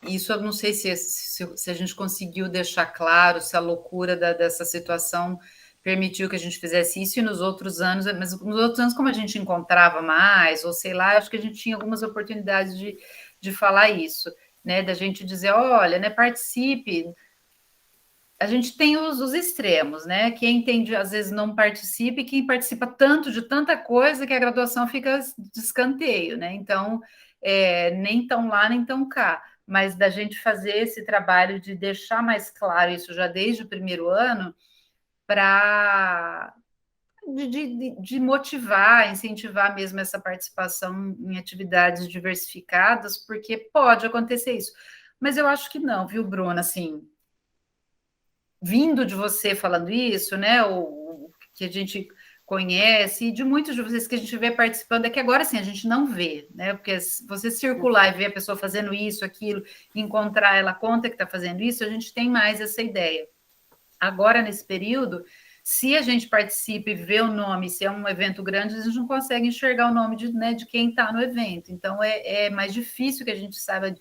isso eu não sei se a gente conseguiu deixar claro, se a loucura dessa situação permitiu que a gente fizesse isso, e nos outros anos, mas nos outros anos, como a gente encontrava mais, ou sei lá, acho que a gente tinha algumas oportunidades de falar isso, né? Da gente dizer, olha, né, participe. A gente tem os extremos, né? Quem entende, às vezes, não participa, e quem participa tanto de tanta coisa que a graduação fica de escanteio, né? Então, nem tão lá, nem tão cá. Mas da gente fazer esse trabalho de deixar mais claro isso já desde o primeiro ano, para de motivar, incentivar mesmo essa participação em atividades diversificadas, porque pode acontecer isso. Mas eu acho que não, viu, Bruna? Assim, vindo de você falando isso, né, o que a gente conhece, e de muitos de vocês que a gente vê participando, é que agora sim a gente não vê, né? Porque se você circular e ver a pessoa fazendo isso, aquilo, encontrar ela conta que está fazendo isso, a gente tem mais essa ideia. Agora, nesse período, se a gente participa e vê o nome, se é um evento grande, a gente não consegue enxergar o nome de quem está no evento. Então, é mais difícil que a gente saiba.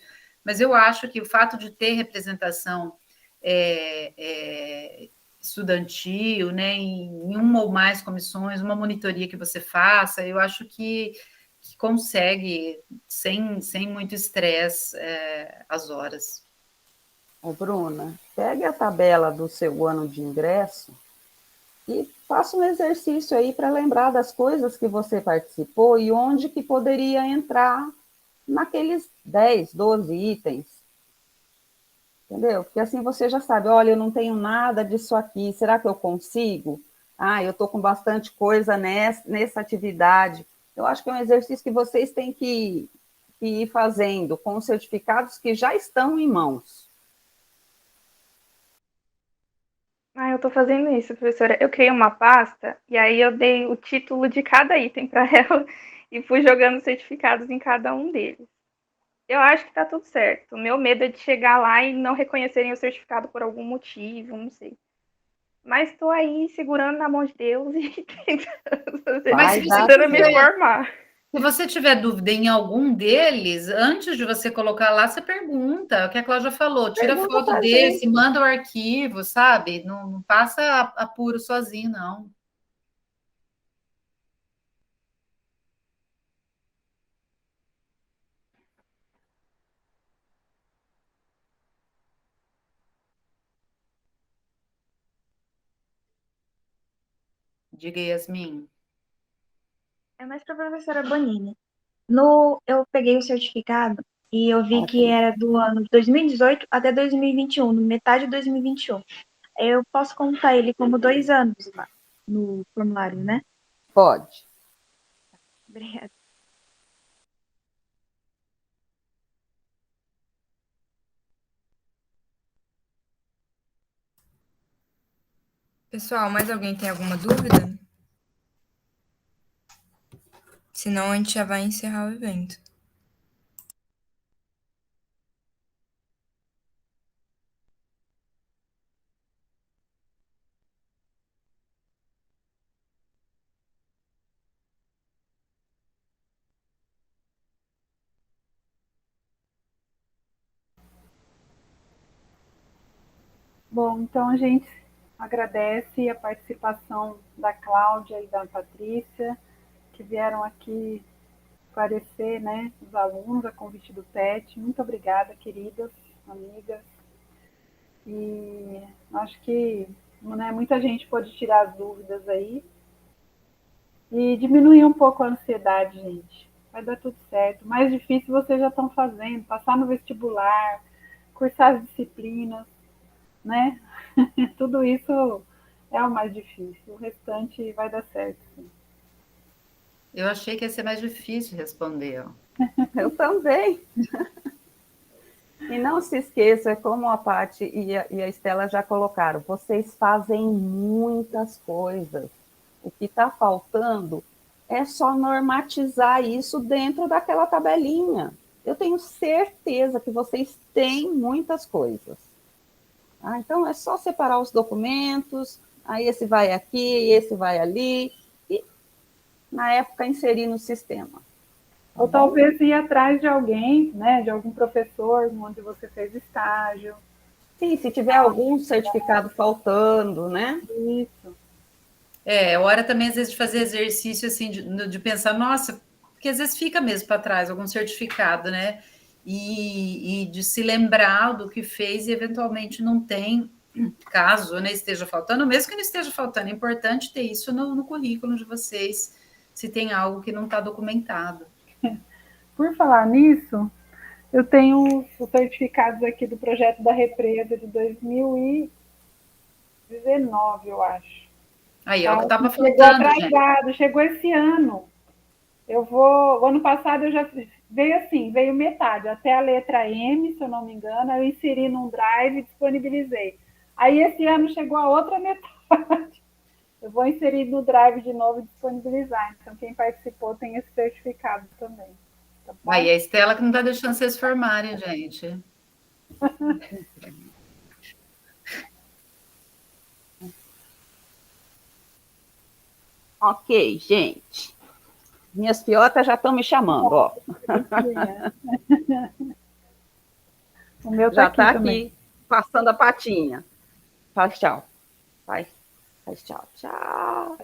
Mas eu acho que o fato de ter representação estudantil, né, em uma ou mais comissões, uma monitoria que você faça, eu acho que consegue, sem muito estresse, as horas. Ô, Bruna, pegue a tabela do seu ano de ingresso e faça um exercício aí para lembrar das coisas que você participou e onde que poderia entrar naqueles 10, 12 itens. Entendeu? Porque assim você já sabe, olha, eu não tenho nada disso aqui, será que eu consigo? Ah, eu estou com bastante coisa nessa atividade. Eu acho que é um exercício que vocês têm que ir fazendo com os certificados que já estão em mãos. Eu estou fazendo isso, professora. Eu criei uma pasta e aí eu dei o título de cada item para ela e fui jogando certificados em cada um deles. Eu acho que está tudo certo. O meu medo é de chegar lá e não reconhecerem o certificado por algum motivo, não sei. Mas estou aí segurando na mão de Deus e tentando me formar. Se você tiver dúvida em algum deles, antes de você colocar lá, você pergunta, o que a Cláudia falou, tira foto desse, manda o arquivo, sabe? Não passa apuro sozinho, não. Diga, Yasmin. É mais para a professora Bonini. Eu peguei o certificado e eu vi que era do ano 2018 até 2021, metade de 2021. Eu posso contar ele como 2 anos lá no formulário, né? Pode. Obrigada. Pessoal, mais alguém tem alguma dúvida? Senão a gente já vai encerrar o evento. Bom, então a gente agradece a participação da Cláudia e da Patrícia, que vieram aqui esclarecer, né, os alunos a convite do PET. Muito obrigada, queridas amigas. E acho que, né, muita gente pode tirar as dúvidas aí e diminuir um pouco a ansiedade, gente. Vai dar tudo certo. O mais difícil vocês já estão fazendo, passar no vestibular, cursar as disciplinas, né? Tudo isso é o mais difícil. O restante vai dar certo, sim. Eu achei que ia ser mais difícil responder. Eu também. E não se esqueça, como a Paty e a Estela já colocaram, vocês fazem muitas coisas. O que está faltando é só normatizar isso dentro daquela tabelinha. Eu tenho certeza que vocês têm muitas coisas. Então, é só separar os documentos, aí esse vai aqui, esse vai ali, e, na época, inserir no sistema. Ou talvez ir atrás de alguém, né, de algum professor onde você fez estágio. Sim, se tiver algum certificado faltando, né? Isso. É hora também, às vezes, de fazer exercício, assim, de pensar, nossa, porque às vezes fica mesmo para trás algum certificado, né? E de se lembrar do que fez e, eventualmente, não tem, caso, né, esteja faltando, mesmo que não esteja faltando, é importante ter isso no currículo de vocês, se tem algo que não está documentado. Por falar nisso, eu tenho os certificados aqui do projeto da represa de 2019, eu acho. Aí, é o que estava Chegou faltando, gente. atrasado, chegou esse ano. O ano passado eu já veio assim, veio metade, até a letra M, se eu não me engano, eu inseri num drive e disponibilizei. Aí esse ano chegou a outra metade. Eu vou inserir no drive de novo e disponibilizar. Então, quem participou tem esse certificado também. Tá bom? Aí a Estela que não está deixando vocês formarem, gente. Ok, gente. Minhas piotas já estão me chamando, ó. O meu Já tá está aqui, passando a patinha. Faz tchau. Faz tchau. Tchau.